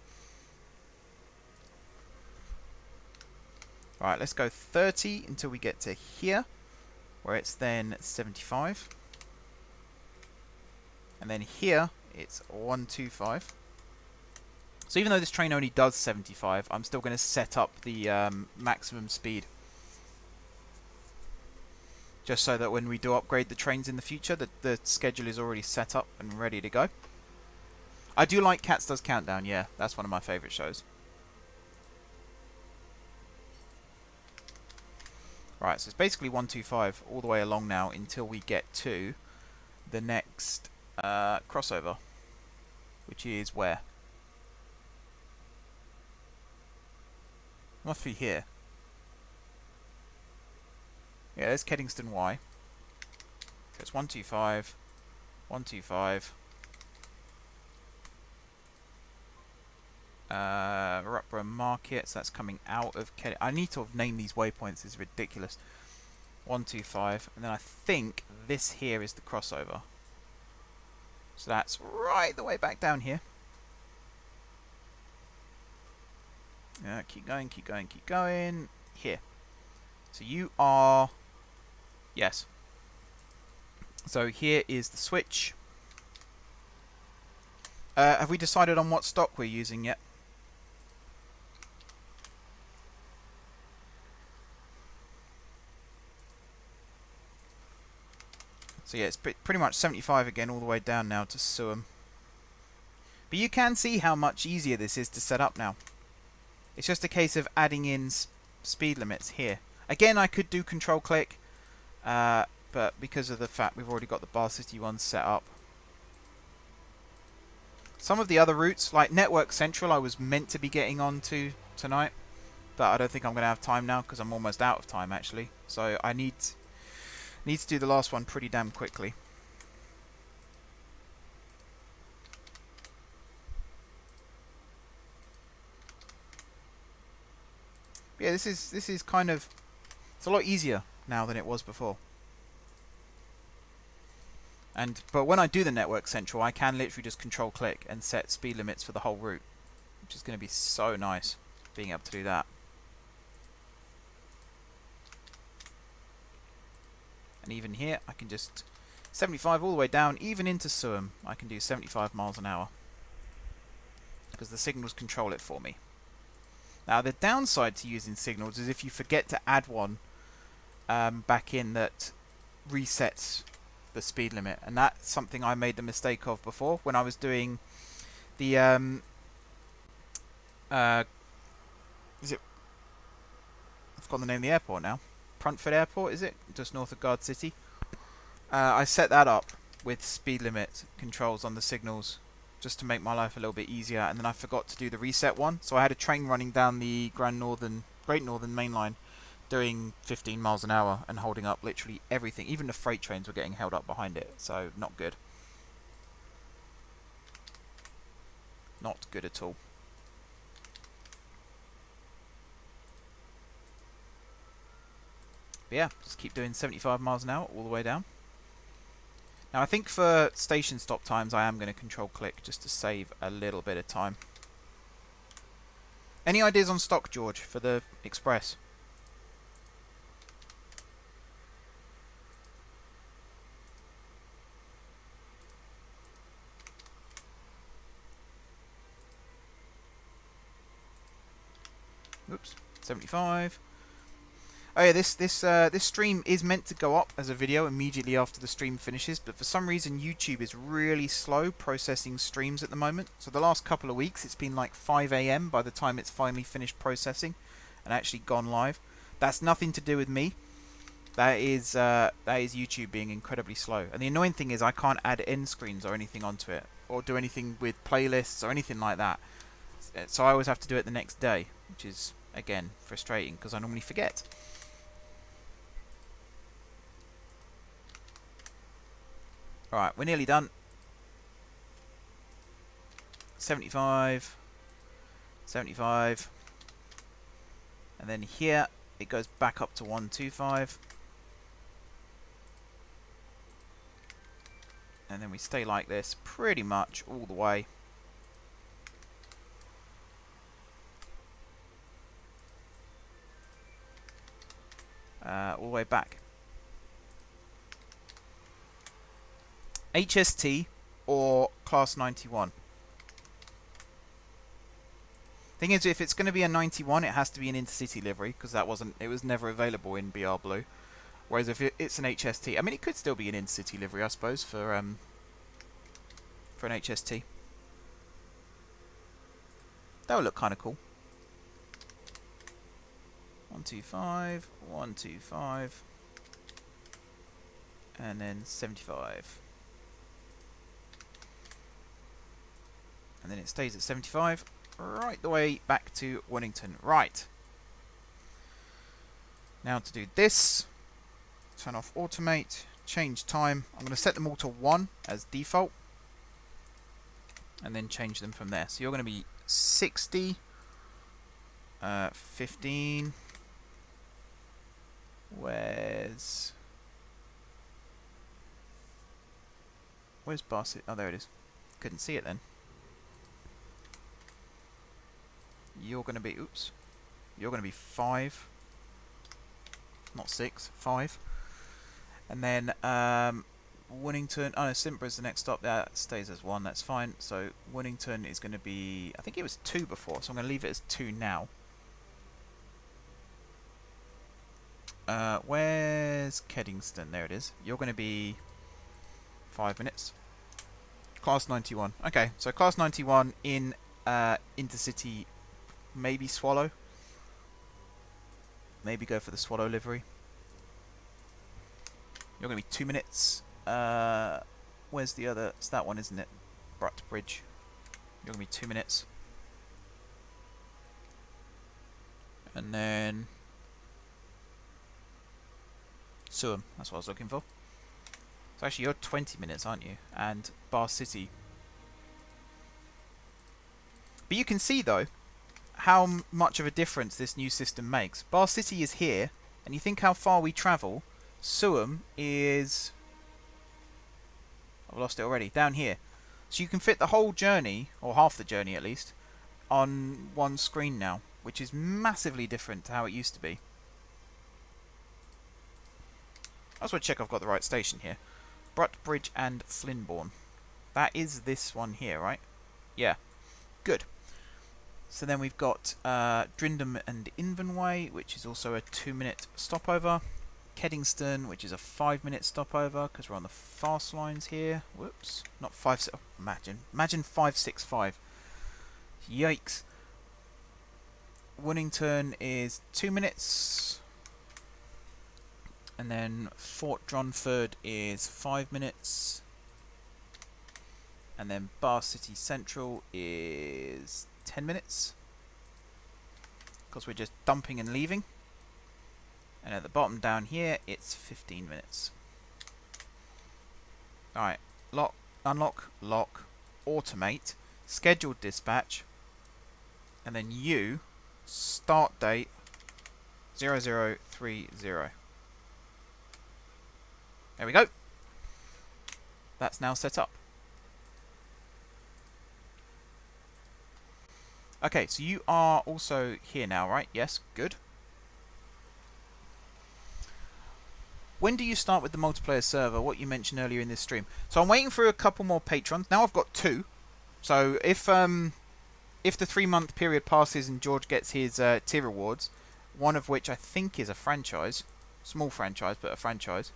Right, let's go 30 until we get to here, where it's then 75. And then here, it's 125. So even though this train only does 75, I'm still going to set up the maximum speed. Just so that when we do upgrade the trains in the future, the schedule is already set up and ready to go. I do like Cats Does Countdown, yeah. That's one of my favourite shows. Right, so it's basically 125 all the way along now until we get to the next crossover, which is where? Must be here. Yeah, there's Kingston Y. So it's 125, 125. Rutborough Market, so that's coming out of I need to name these waypoints, it's ridiculous. 125, and then I think this here is the crossover. So that's right the way back down here. Keep going, keep going, keep going. Here. So you are... Yes. So here is the switch. Have we decided on what stock we're using yet? So yeah, it's pretty much 75 again all the way down now to Suam. But you can see how much easier this is to set up now. It's just a case of adding in speed limits here. Again, I could do control click, but because of the fact we've already got the Bahecity ones set up. Some of the other routes, like Network Central, I was meant to be getting onto tonight, but I don't think I'm going to have time now because I'm almost out of time actually. So I need to do the last one pretty damn quickly. But yeah, this is kind of, it's a lot easier now than it was before. But when I do the Network Central, I can literally just control click and set speed limits for the whole route, which is going to be so nice being able to do that. And even here, I can just 75 all the way down, even into Suam, I can do 75 miles an hour because the signals control it for me. Now, the downside to using signals is if you forget to add one back in that resets the speed limit, and that's something I made the mistake of before when I was doing the is it, I've forgotten the name of the airport now. Pruntford Airport, is it? Just north of Guard City. I set that up with speed limit controls on the signals just to make my life a little bit easier, and then I forgot to do the reset one. So I had a train running down the Great Northern Main Line doing 15 miles an hour and holding up literally everything. Even the freight trains were getting held up behind it, so not good. Not good at all. But yeah, just keep doing 75 miles an hour all the way down. Now I think for station stop times I am going to control click just to save a little bit of time. Any ideas on stock, George, for the Express? Oops, 75. Oh yeah, this stream is meant to go up as a video immediately after the stream finishes, but for some reason YouTube is really slow processing streams at the moment. So the last couple of weeks it's been like 5 AM by the time it's finally finished processing and actually gone live. That's nothing to do with me. That is YouTube being incredibly slow. And the annoying thing is I can't add end screens or anything onto it, or do anything with playlists or anything like that. So I always have to do it the next day, which is again frustrating because I normally forget. Alright, we're nearly done. 75. 75. And then here, it goes back up to 125. And then we stay like this pretty much all the way. All the way back. HST or Class 91. Thing is, if it's going to be a 91, it has to be an intercity livery because it was never available in BR Blue. Whereas if it's an HST, I mean, it could still be an intercity livery, I suppose, for an HST. That would look kind of cool. 125, 125, and then 75. And then it stays at 75 right the way back to Wellington. Right. Now to do this, turn off automate, change time. I'm going to set them all to 1 as default, and then change them from there. So you're going to be 60, 15. Where's Bahecity? Oh, there it is. Couldn't see it then. You're going to be, oops, you're going to be 5, not 6, 5. And then Winnington, oh no, Simbra's the next stop. That stays as 1, that's fine. So Winnington is going to be, I think it was 2 before, so I'm going to leave it as 2 now. Where's Kingston? There it is. You're going to be 5 minutes. Class 91. Okay, so Class 91 in Intercity, maybe Swallow. Maybe go for the Swallow livery. You're going to be 2 minutes. Where's the other? It's that one, isn't it? Bridge. You're going to be 2 minutes. And then Suam, that's what I was looking for. So actually you're 20 minutes, aren't you? And Bahecity. But you can see though how much of a difference this new system makes. Bahecity is here, and you think how far we travel. Suam is, I've lost it already, down here. So you can fit the whole journey, or half the journey at least, on one screen now, which is massively different to how it used to be. I just want to check I've got the right station here. Bridge and Flinbourne. That is this one here, right? Yeah. Good. So then we've got Drindham and Invenway, which is also a 2-minute stopover. Kingston, which is a 5-minute stopover, because we're on the fast lines here. Whoops. Not 5... Oh, imagine 565. Yikes. Winnington is 2 minutes. And then Fort Dronford is 5 minutes. And then Bahecity Central is 10 minutes. Because we're just dumping and leaving. And at the bottom down here, it's 15 minutes. Alright. Lock, unlock, lock, automate, scheduled dispatch. And then you, start date 0030. There we go. That's now set up. Okay, so you are also here now, right? Yes, good. When do you start with the multiplayer server? What you mentioned earlier in this stream. So I'm waiting for a couple more patrons. Now I've got 2. So if the 3-month period passes and George gets his tier rewards, one of which I think is a franchise, small franchise, but a franchise.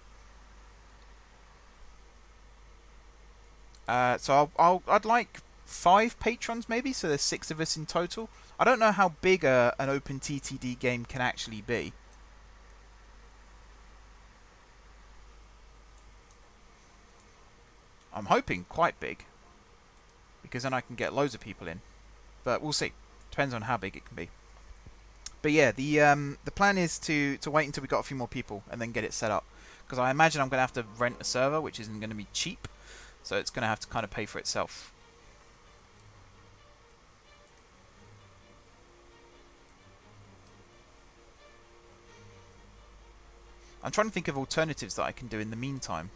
So I'd like 5 patrons maybe, so there's 6 of us in total. I don't know how big an OpenTTD game can actually be. I'm hoping quite big, because then I can get loads of people in. But we'll see. Depends on how big it can be. But yeah, the plan is to wait until we got a few more people and then get it set up. Because I imagine I'm going to have to rent a server, which isn't going to be cheap. So it's going to have to kind of pay for itself. I'm trying to think of alternatives that I can do in the meantime.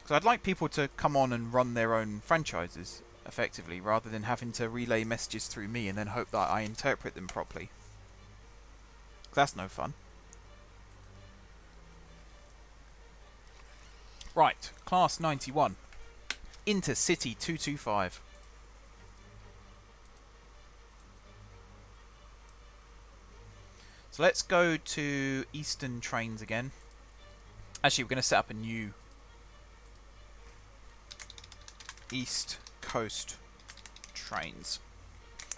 Because I'd like people to come on and run their own franchises, effectively, rather than having to relay messages through me and then hope that I interpret them properly. That's no fun. Right, Class 91. Intercity 225. So let's go to Eastern Trains again. Actually, we're going to set up a new East Coast Trains.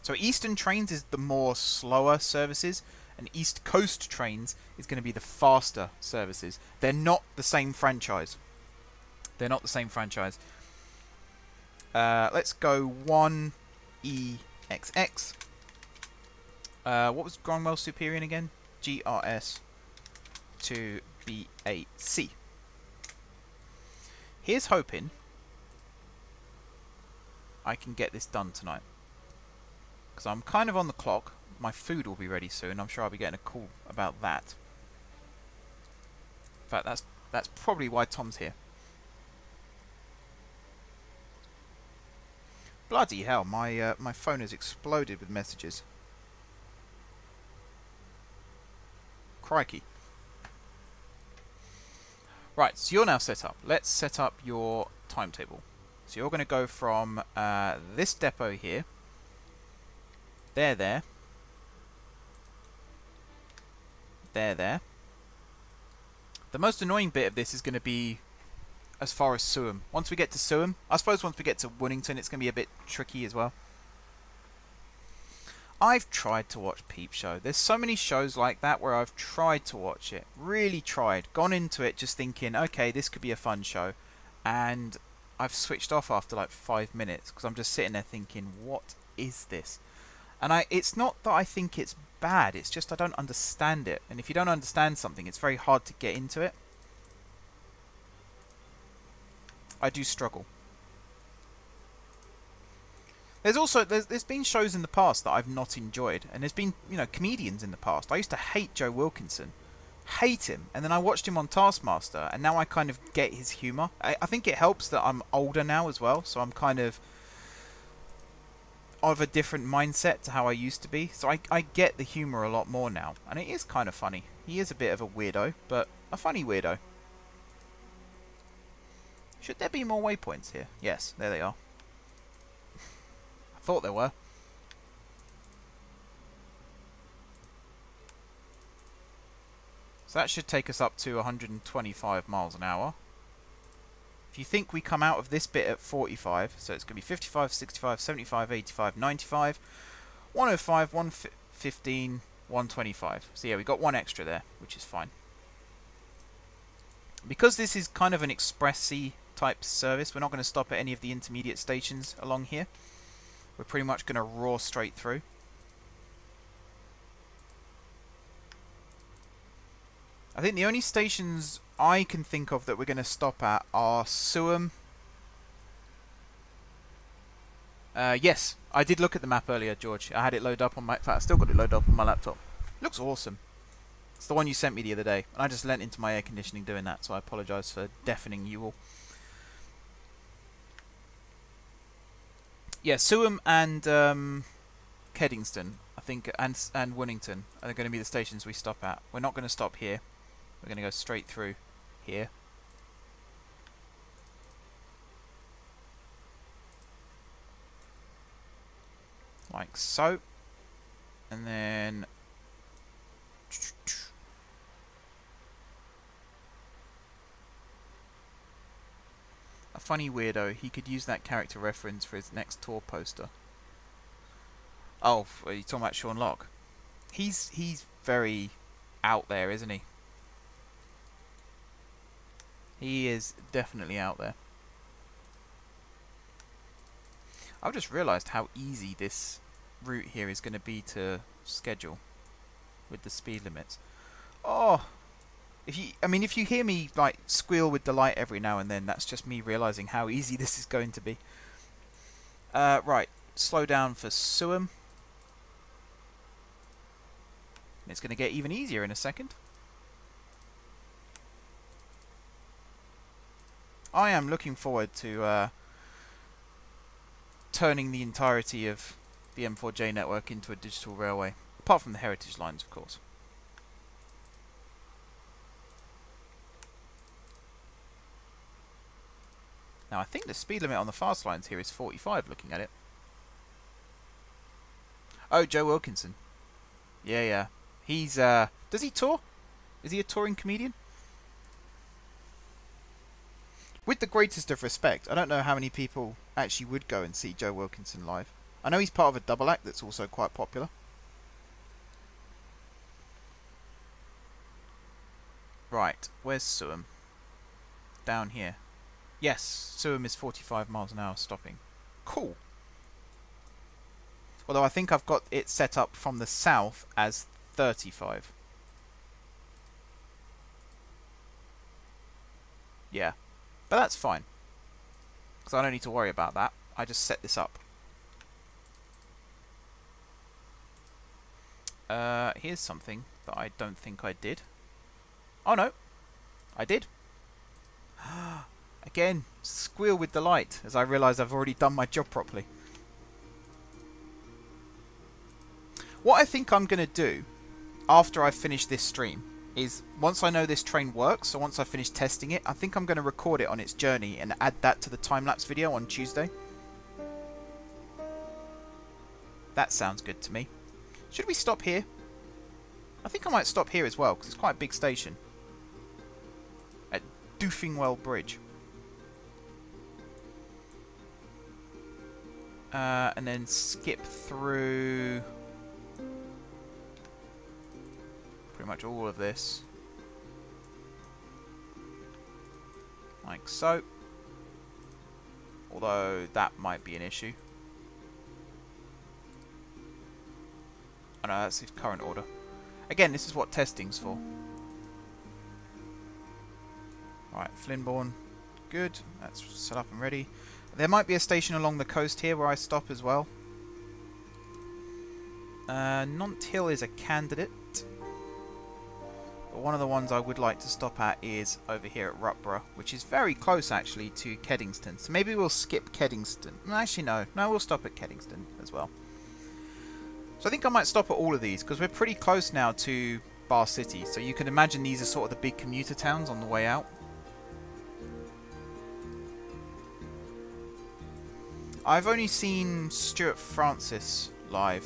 So Eastern Trains is the more slower services, and East Coast Trains is going to be the faster services. They're not the same franchise. They're not the same franchise. Let's go 1EXX. What was Gronnwell Superion again? GRS to BAC. Here's hoping I can get this done tonight. Because I'm kind of on the clock. My food will be ready soon. I'm sure I'll be getting a call about that. In fact, that's probably why Tom's here. Bloody hell, my phone has exploded with messages. Crikey. Right, so you're now set up. Let's set up your timetable. So you're going to go from this depot here. There. There. The most annoying bit of this is going to be as far as Suam. Once we get to Suam, I suppose once we get to Winnington, it's going to be a bit tricky as well. I've tried to watch Peep Show. There's so many shows like that where I've tried to watch it. Really tried. Gone into it just thinking, okay, this could be a fun show. And I've switched off after like 5 minutes because I'm just sitting there thinking, what is this? And it's not that I think it's bad, it's just I don't understand it. And if you don't understand something, it's very hard to get into it. I do struggle. There's been shows in the past that I've not enjoyed, and there's been, you know, comedians in the past. I used to hate Joe Wilkinson. Hate him. And then I watched him on Taskmaster, and now I kind of get his humour. I think it helps that I'm older now as well, so I'm kind of a different mindset to how I used to be. So I get the humour a lot more now, and it is kind of funny. He is a bit of a weirdo, but a funny weirdo. Should there be more waypoints here? Yes, there they are. I thought there were. So that should take us up to 125 miles an hour. If you think we come out of this bit at 45, so it's going to be 55, 65, 75, 85, 95, 105, 115, 125. So yeah, we got one extra there, which is fine. Because this is kind of an expressy type service, we're not going to stop at any of the intermediate stations along here. We're pretty much going to roar straight through. I think the only stations I can think of that we're going to stop at are Suam. Yes, I did look at the map earlier, George. I had it loaded up on my... In fact, I still got it loaded up on my laptop. Looks awesome. It's the one you sent me the other day. And I just leant into my air conditioning doing that, so I apologise for deafening you all. Yeah, Suam and Kingston, I think, and Winnington are going to be the stations we stop at. We're not going to stop here. We're going to go straight through here. Like so. And then... A funny weirdo, he could use that character reference for his next tour poster. Oh, are you talking about Sean Locke? He's very out there, isn't he? He is definitely out there. I've just realised how easy this route here is going to be to schedule with the speed limits. Oh, if you hear me like squeal with delight every now and then, that's just me realising how easy this is going to be. Right, slow down for Suam. It's going to get even easier in a second. I am looking forward to turning the entirety of the M4J network into a digital railway. Apart from the heritage lines, of course. Now, I think the speed limit on the fast lines here is 45, looking at it. Oh, Joe Wilkinson. Yeah. He's, does he tour? Is he a touring comedian? With the greatest of respect, I don't know how many people actually would go and see Joe Wilkinson live. I know he's part of a double act that's also quite popular. Right, where's Suam? Down here. Yes, Suam is 45 miles an hour stopping. Cool. Although I think I've got it set up from the south as 35. Yeah, but that's fine. Because I don't need to worry about that. I just set this up. Here's something that I don't think I did. Oh no, I did. Again, squeal with delight as I realise I've already done my job properly. What I think I'm going to do after I finish this stream is, once I know this train works, so once I finish testing it, I think I'm going to record it on its journey and add that to the time-lapse video on Tuesday. That sounds good to me. Should we stop here? I think I might stop here as well, because it's quite a big station. At Befingway Bridge. And then skip through pretty much all of this. Like so. Although that might be an issue. Oh no, that's the current order. Again, this is what testing's for. Right, Flynnbourne. Good. That's set up and ready. There might be a station along the coast here where I stop as well. Nont Hill is a candidate. But one of the ones I would like to stop at is over here at Rutborough, which is very close actually to Keddingston. So maybe we'll skip Keddingston. Actually no, we'll stop at Keddingston as well. So I think I might stop at all of these because we're pretty close now to Bahecity. So you can imagine these are sort of the big commuter towns on the way out. I've only seen Stuart Francis live.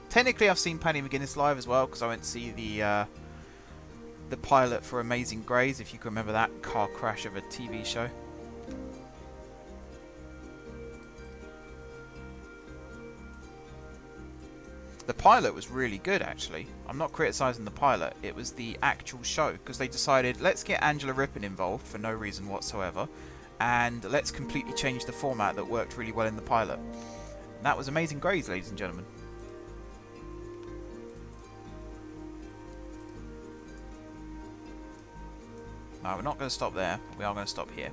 Technically I've seen Paddy McGuinness live as well because I went to see the pilot for Amazing Grays, if you can remember that car crash of a TV show. The pilot was really good actually. I'm not criticising the pilot, it was the actual show because they decided let's get Angela Rippon involved for no reason whatsoever and let's completely change the format that worked really well in the pilot. And that was Amazing Grays, ladies and gentlemen. No, we're not going to stop there. We are going to stop here.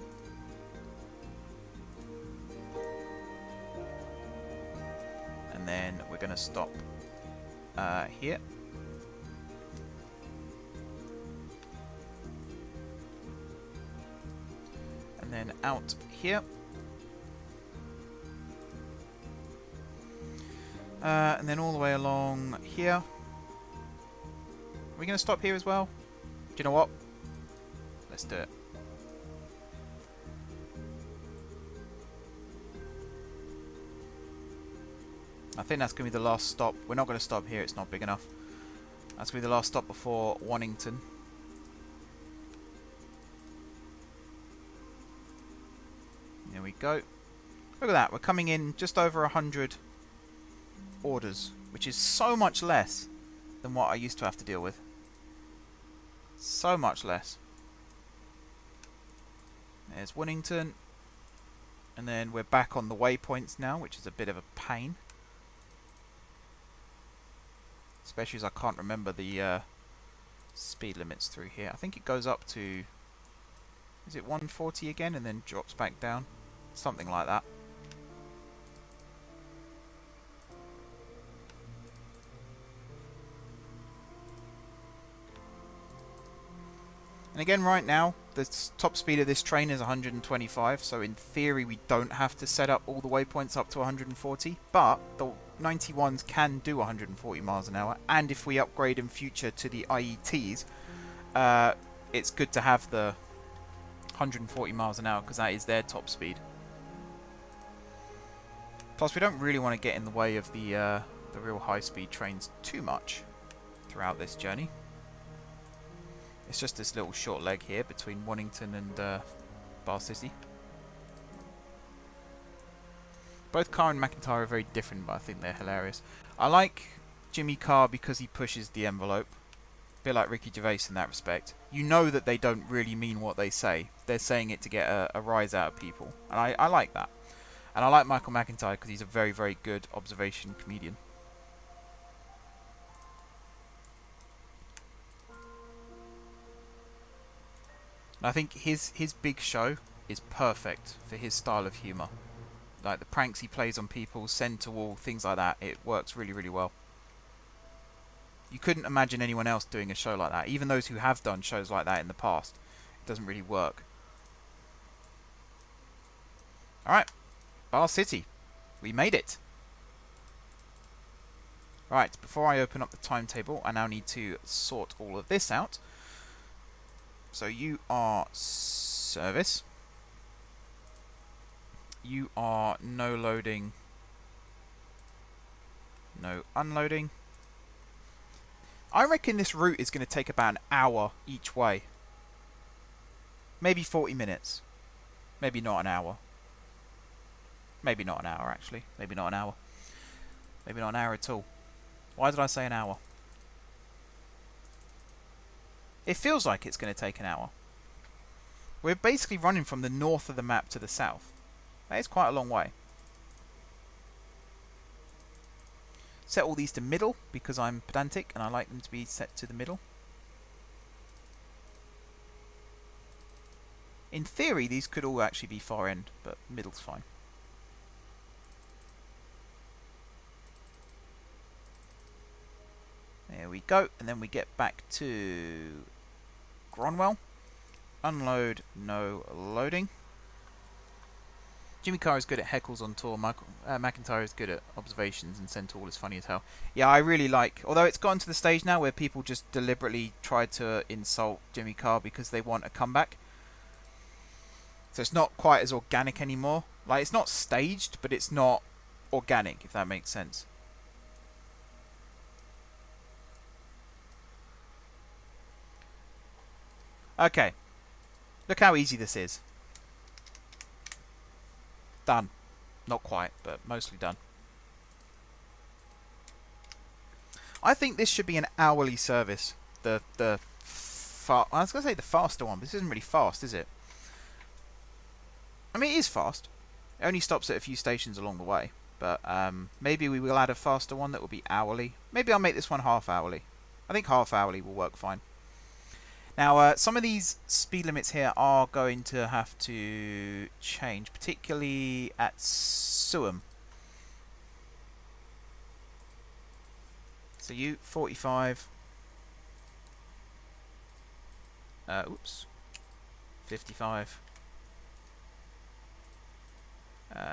And then we're going to stop here. And then out here. And then all the way along here. Are we going to stop here as well? Do you know what? Let's do it. I think that's going to be the last stop. We're not going to stop here, it's not big enough. That's going to be the last stop before Wannington. There we go. Look at that, we're coming in just over 100 orders, which is so much less than what I used to have to deal with. So much less. There's Wannington. And then we're back on the waypoints now, which is a bit of a pain. Especially as I can't remember the speed limits through here. I think it goes up to... Is it 140 again and then drops back down? Something like that. And again, right now, the top speed of this train is 125, so in theory we don't have to set up all the waypoints up to 140, but the 91s can do 140 miles an hour, and if we upgrade in future to the IETs, it's good to have the 140 miles an hour, because that is their top speed. Plus, we don't really want to get in the way of the real high-speed trains too much throughout this journey. It's just this little short leg here between Wannington and Bahecity. Both Carr and McIntyre are very different, but I think they're hilarious. I like Jimmy Carr because he pushes the envelope. A bit like Ricky Gervais in that respect. You know that they don't really mean what they say. They're saying it to get a rise out of people. And I like that. And I like Michael McIntyre because he's a very, very good observation comedian. And I think his big show is perfect for his style of humour. Like the pranks he plays on people, send to wall, things like that. It works really, really well. You couldn't imagine anyone else doing a show like that. Even those who have done shows like that in the past. It doesn't really work. Alright. Bahecity. We made it. Right, before I open up the timetable, I now need to sort all of this out. So you are service. You are no loading. No unloading. I reckon this route is going to take about an hour each way. Maybe 40 minutes. Maybe not an hour. Maybe not an hour, actually. Maybe not an hour. Maybe not an hour at all. Why did I say an hour? It feels like it's going to take an hour. We're basically running from the north of the map to the south. That is quite a long way. Set all these to middle because I'm pedantic and I like them to be set to the middle. In theory, these could all actually be far end, but middle's fine. There we go, and then we get back to Gronnwell. Unload, no loading. Jimmy Carr is good at heckles on tour. McIntyre is good at observations, and Centaur is funny as hell. Yeah, I really like... Although it's gotten to the stage now where people just deliberately try to insult Jimmy Carr because they want a comeback. So it's not quite as organic anymore. Like, it's not staged, but it's not organic, if that makes sense. Okay. Look how easy this is. Done. Not quite, but mostly done. I think this should be an hourly service. I was going to say the faster one, but this isn't really fast, is it? I mean, it is fast. It only stops at a few stations along the way. But maybe we will add a faster one that will be hourly. Maybe I'll make this one half hourly. I think half hourly will work fine. Now, some of these speed limits here are going to have to change, particularly at Suam. So you, 45. Oops. 55.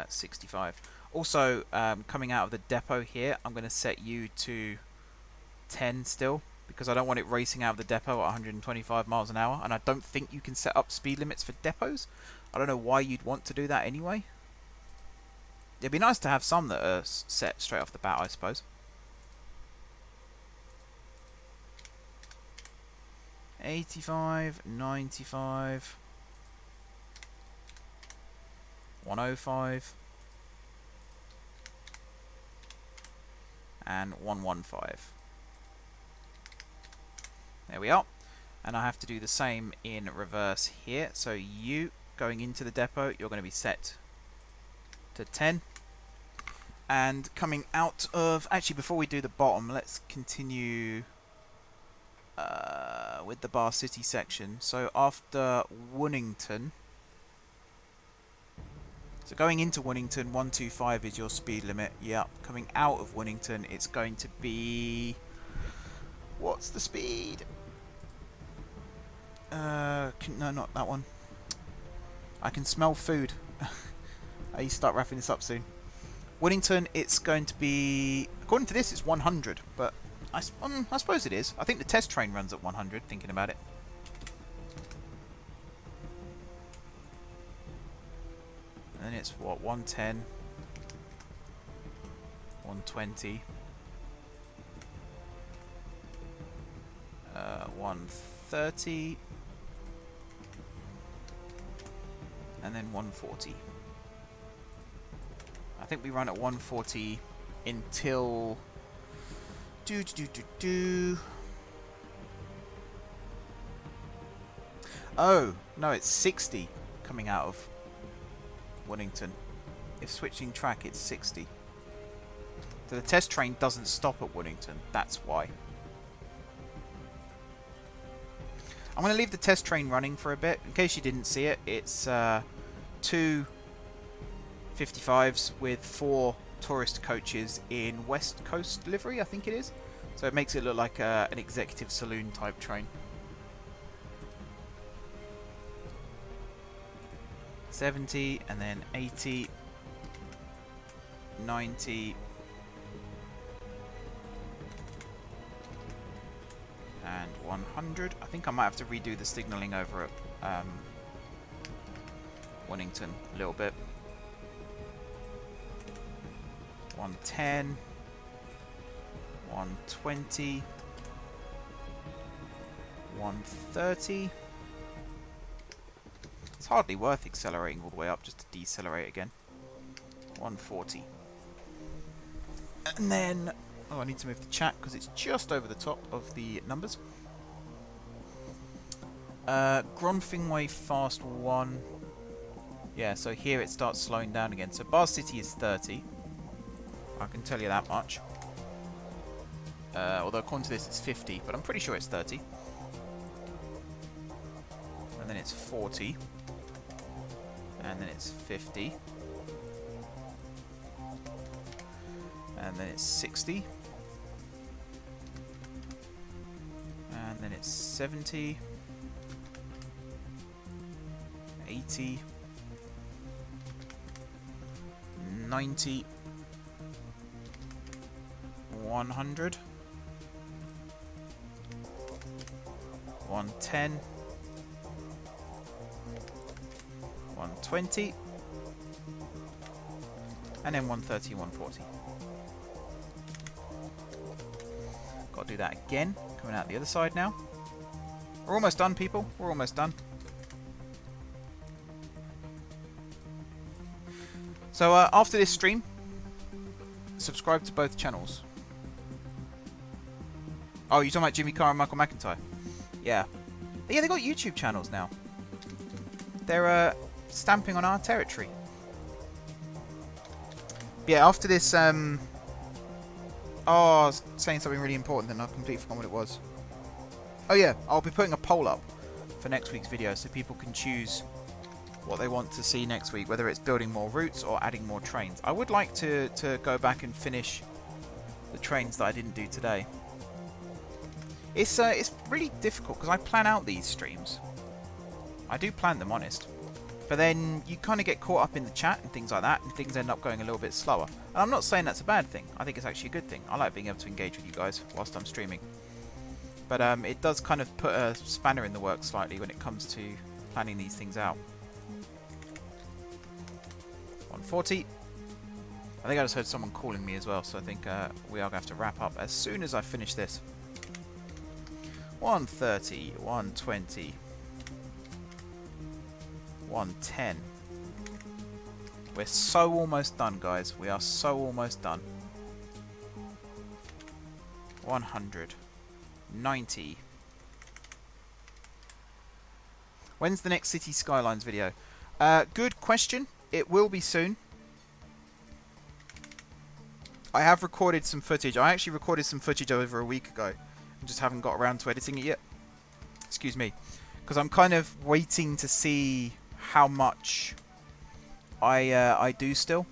65. Also, coming out of the depot here, I'm going to set you to 10 still, because I don't want it racing out of the depot at 125 miles an hour, and I don't think you can set up speed limits for depots. I don't know why you'd want to do that anyway. It'd be nice to have some that are set straight off the bat, I suppose. 85, 95, 105, and 115. There we are. And I have to do the same in reverse here. So you, going into the depot, you're going to be set to 10. And coming out of... Actually, before we do the bottom, let's continue with the Bahecity section. So after Woonington... So going into Woonington, 125 is your speed limit. Yep. Coming out of Woonington, it's going to be... What's the speed? No, not that one. I can smell food. I need to start wrapping this up soon. Woonington, it's going to be... According to this, it's 100, but I suppose it is. I think the test train runs at 100, thinking about it. And then it's, what, 110, 120, 130, and then 140. I think we run at 140 until... Oh, no, it's 60 coming out of Wellington. If switching track, it's 60. So the test train doesn't stop at Wellington. That's why. I'm going to leave the test train running for a bit. In case you didn't see it, it's 2 55s with 4 tourist coaches in West Coast livery, I think it is. So it makes it look like an executive saloon type train. 70 and then 80, 90, and 100. I think I might have to redo the signalling over at Wellington a little bit. 110, 120, 130. It's hardly worth accelerating all the way up just to decelerate again. 140. And then, oh, I need to move the chat because it's just over the top of the numbers. Befingway fast 1. Yeah, so here it starts slowing down again. So Bahecity is 30. I can tell you that much. Although according to this it's 50, but I'm pretty sure it's 30. And then it's 40. And then it's 50. And then it's 60. And then it's 70. 80. 90. 100. 110. 120. And then 130, 140. Got to do that again. Coming out the other side now. We're almost done, people. We're almost done. So after this stream, subscribe to both channels. Oh, you're talking about Jimmy Carr and Michael McIntyre? Yeah. Yeah, they got YouTube channels now. They're stamping on our territory. Yeah, after this... Oh, I was saying something really important and I completely forgot what it was. Oh yeah, I'll be putting a poll up for next week's video so people can choose what they want to see next week, whether it's building more routes or adding more trains. I would like to go back and finish the trains that I didn't do today. It's really difficult because I plan out these streams. I do plan them, honest. But then you kind of get caught up in the chat and things like that, and things end up going a little bit slower. And I'm not saying that's a bad thing. I think it's actually a good thing. I like being able to engage with you guys whilst I'm streaming. But it does kind of put a spanner in the works slightly when it comes to planning these things out. 140. I think I just heard someone calling me as well, so I think we are going to have to wrap up as soon as I finish this. 130, 120, 110. We're so almost done, guys. We are so almost done. 100, 90. When's the next City Skylines video? Good question. It will be soon. I have recorded some footage. I actually recorded some footage over a week ago. I just haven't got around to editing it yet. Excuse me. Because I'm kind of waiting to see how much I do still.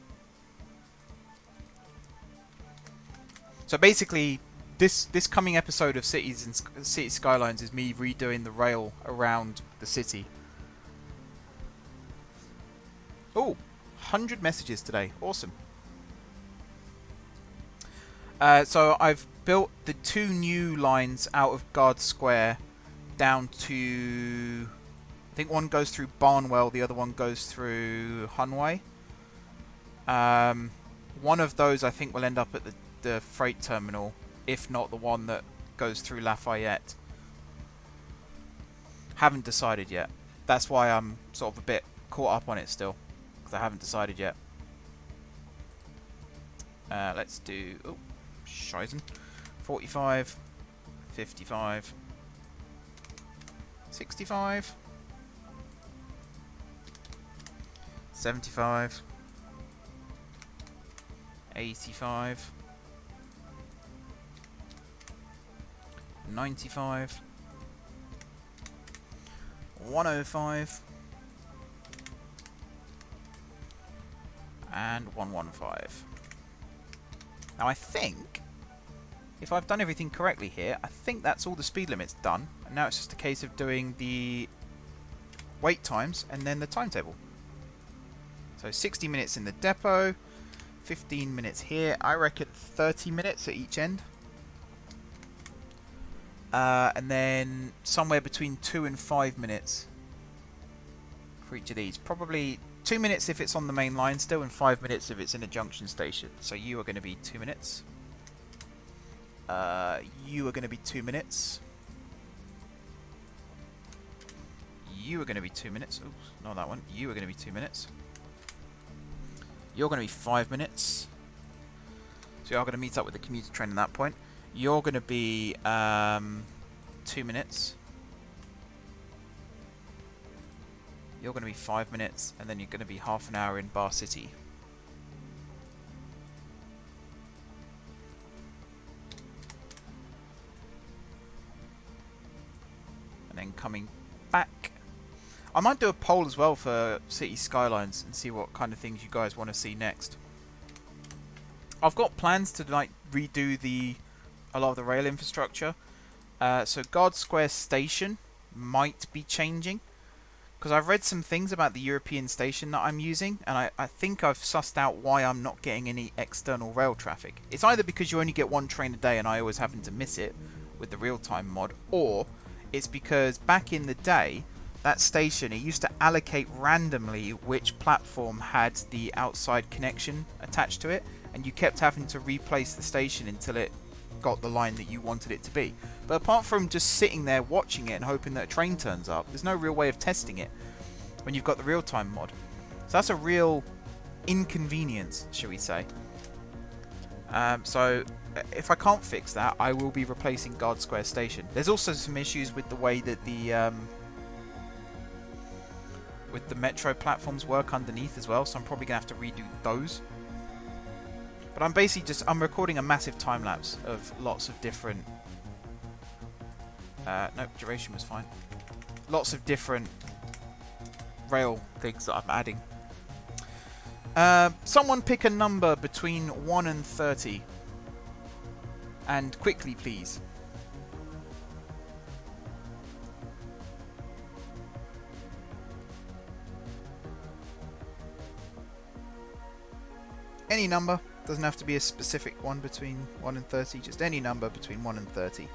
So basically, this coming episode of Cities and City Skylines is me redoing the rail around the city. Oh, 100 messages today. Awesome. So I've built the 2 new lines out of Guard Square down to... I think one goes through Barnwell, the other one goes through Hunway. One of those I think will end up at the freight terminal, if not the one that goes through Lafayette. Haven't decided yet. That's why I'm sort of a bit caught up on it still, because I haven't decided yet. Let's do, oh, Scheißen. 45, 55, 65, 75, 85, 95, 105, and 115. Now I think, if I've done everything correctly here, I think that's all the speed limits done. And now it's just a case of doing the wait times and then the timetable. So 60 minutes in the depot, 15 minutes here. I reckon 30 minutes at each end. And then somewhere between 2 and 5 minutes for each of these. Probably 2 minutes if it's on the main line still, and 5 minutes if it's in a junction station. So you are going to be 2 minutes. You are going to be 2 minutes. You are going to be 2 minutes. Oops, not that one. You are going to be 2 minutes. You're going to be 5 minutes. So you are going to meet up with the commuter train at that point. You're going to be 2 minutes. You're going to be 5 minutes, and then you're going to be half an hour in Bahecity. And then coming back. I might do a poll as well for City Skylines and see what kind of things you guys want to see next. I've got plans to like redo a lot of the rail infrastructure. So Guard Square Station might be changing, because I've read some things about the European station that I'm using, and I think I've sussed out why I'm not getting any external rail traffic. It's either because you only get one train a day and I always happen to miss it with the real-time mod, or it's because back in the day, that station, it used to allocate randomly which platform had the outside connection attached to it, and you kept having to replace the station until it got the line that you wanted it to be. But apart from just sitting there watching it and hoping that a train turns up, there's no real way of testing it when you've got the real-time mod. So that's a real inconvenience, shall we say. So if I can't fix that, I will be replacing Guard Square Station. There's also some issues with the way that the metro platforms work underneath as well, so I'm probably going to have to redo those. But I'm basically I'm recording a massive time-lapse of lots of different... no, duration was fine. Lots of different rail things that I'm adding. Someone pick a number between 1 and 30. And quickly, please. Any number. Doesn't have to be a specific one between 1 and 30. Just any number between 1 and 30.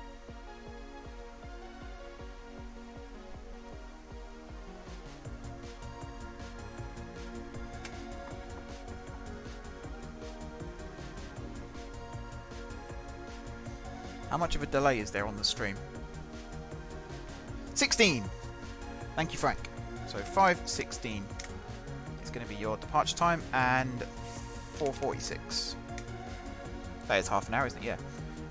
How much of a delay is there on the stream? 16! Thank you, Frank. So 5:16 is going to be your departure time, and 4:46. That is half an hour, isn't it? Yeah.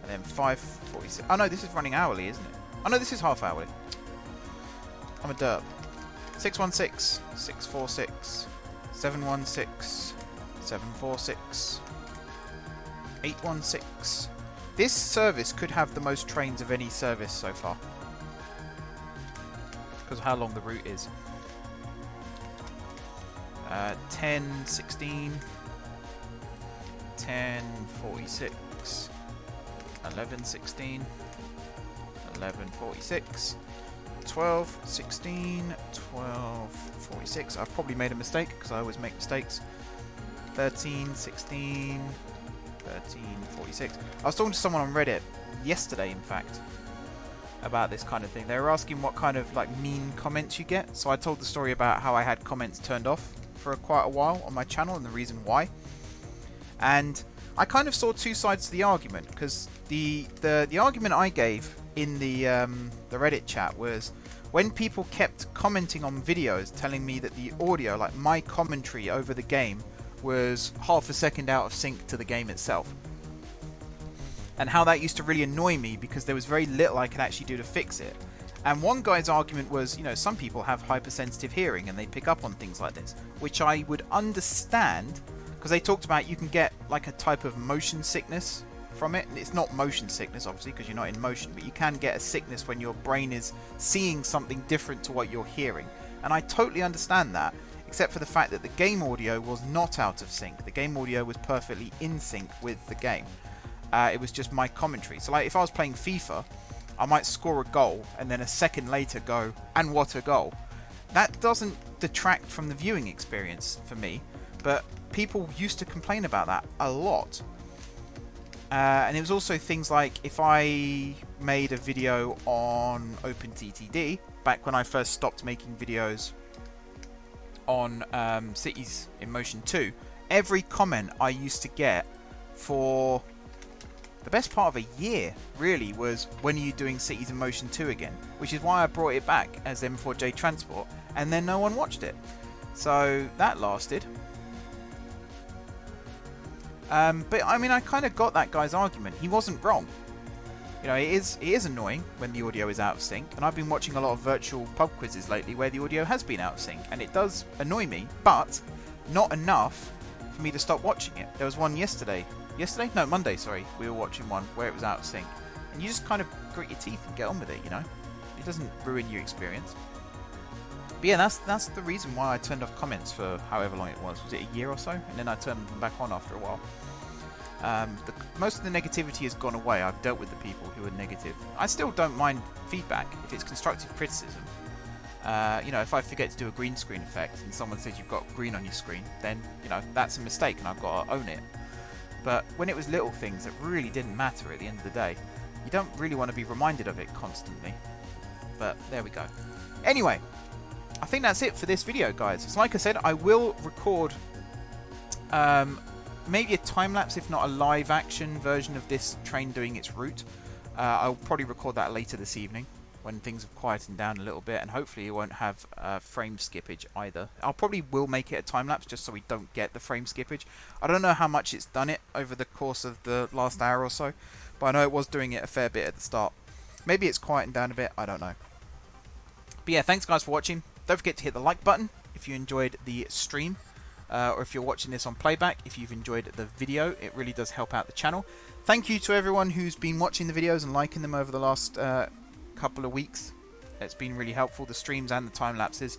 And then 5:46. Oh no, this is running hourly, isn't it? Oh no, this is half hourly. I'm a derp. 616, 646, 716, 746, 816. This service could have the most trains of any service so far, because of how long the route is. 10:16, 10:46, 11:16, 11:46, 12:16, 12:46. I've probably made a mistake because I always make mistakes. 13:16, 13:46. I was talking to someone on Reddit yesterday, in fact, about this kind of thing. They were asking what kind of like mean comments you get. So I told the story about how I had comments turned off for quite a while on my channel and the reason why. And I kind of saw two sides to the argument, because the argument I gave in the Reddit chat was when people kept commenting on videos telling me that the audio, like my commentary over the game, was half a second out of sync to the game itself. And how that used to really annoy me because there was very little I could actually do to fix it. And one guy's argument was, you know, some people have hypersensitive hearing and they pick up on things like this, which I would understand, because they talked about you can get like a type of motion sickness from it. It's not motion sickness, obviously, because you're not in motion, but you can get a sickness when your brain is seeing something different to what you're hearing. And I totally understand that, except for the fact that the game audio was not out of sync. The game audio was perfectly in sync with the game. It was just my commentary. So like if I was playing FIFA, I might score a goal and then a second later go, and what a goal. That doesn't detract from the viewing experience for me, but people used to complain about that a lot. And it was also things like if I made a video on OpenTTD, back when I first stopped making videos on Cities in Motion 2, every comment I used to get for the best part of a year, really, was when are you doing Cities in Motion 2 again? Which is why I brought it back as M4J Transport, and then no one watched it. So that lasted. But I mean, I kind of got that guy's argument. He wasn't wrong. You know, it is annoying when the audio is out of sync, and I've been watching a lot of virtual pub quizzes lately where the audio has been out of sync, and it does annoy me, but not enough for me to stop watching it. There was one yesterday. No, Monday, sorry. We were watching one where it was out of sync. And you just kind of grit your teeth and get on with it, you know? It doesn't ruin your experience. But yeah, that's the reason why I turned off comments for however long it was. Was it a year or so? And then I turned them back on after a while. Most of the negativity has gone away. I've dealt with the people who are negative. I still don't mind feedback if it's constructive criticism. You know, if I forget to do a green screen effect and someone says you've got green on your screen, then, you know, that's a mistake and I've got to own it. But when it was little things that really didn't matter at the end of the day, you don't really want to be reminded of it constantly. But there we go. Anyway, I think that's it for this video, guys. So like I said, I will record maybe a time-lapse, if not a live-action version of this train doing its route. I'll probably record that later this evening when things have quietened down a little bit, and hopefully it won't have frame skippage either. I'll probably will make it a time-lapse just so we don't get the frame skippage. I don't know how much it's done it over the course of the last hour or so, but I know it was doing it a fair bit at the start. Maybe it's quietened down a bit, I don't know. But yeah, thanks guys for watching. Don't forget to hit the like button if you enjoyed the stream, or if you're watching this on playback, if you've enjoyed the video. It really does help out the channel. Thank you to everyone who's been watching the videos and liking them over the last couple of weeks. It's been really helpful, the streams and the time lapses.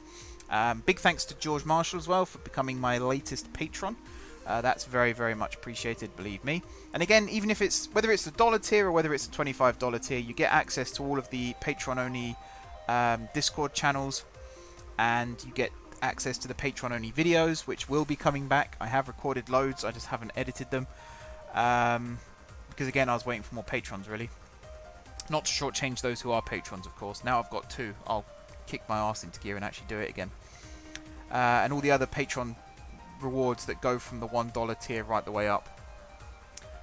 Big thanks to George Marshall as well for becoming my latest patron. That's very, very much appreciated, believe me. And again, even if it's whether it's the $1 tier or whether it's the $25 tier, you get access to all of the Patreon only Discord channels, and you get access to the Patreon only videos, which will be coming back. I have recorded loads, I just haven't edited them, because again I was waiting for more patrons, really. Not to shortchange those who are patrons, of course. Now I've got 2, I'll kick my arse into gear and actually do it again. And all the other Patreon rewards that go from the $1 tier right the way up.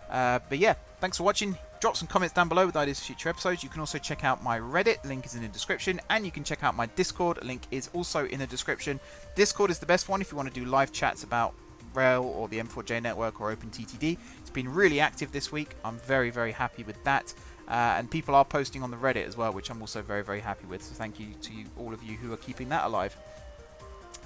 But yeah, thanks for watching. Drop some comments down below with ideas for future episodes. You can also check out my Reddit, link is in the description, and you can check out my Discord, link is also in the description. Discord is the best one if you want to do live chats about Rail or the M4J network or OpenTTD. It's been really active this week. I'm very, very happy with that. And people are posting on the Reddit as well, which I'm also very, very happy with. So thank you to all of you who are keeping that alive.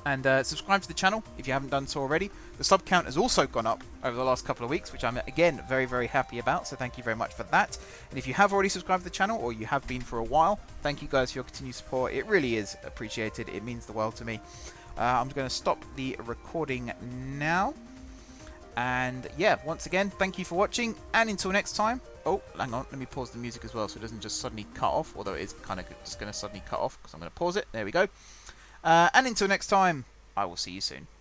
And subscribe to the channel if you haven't done so already. The sub count has also gone up over the last couple of weeks, which I'm again very, very happy about. So thank you very much for that. And if you have already subscribed to the channel, or you have been for a while, thank you guys for your continued support. It really is appreciated. It means the world to me. I'm going to stop the recording now. And yeah, once again, thank you for watching. And until next time. Oh, hang on. Let me pause the music as well so it doesn't just suddenly cut off. Although it is kind of just going to suddenly cut off because I'm going to pause it. There we go. And until next time, I will see you soon.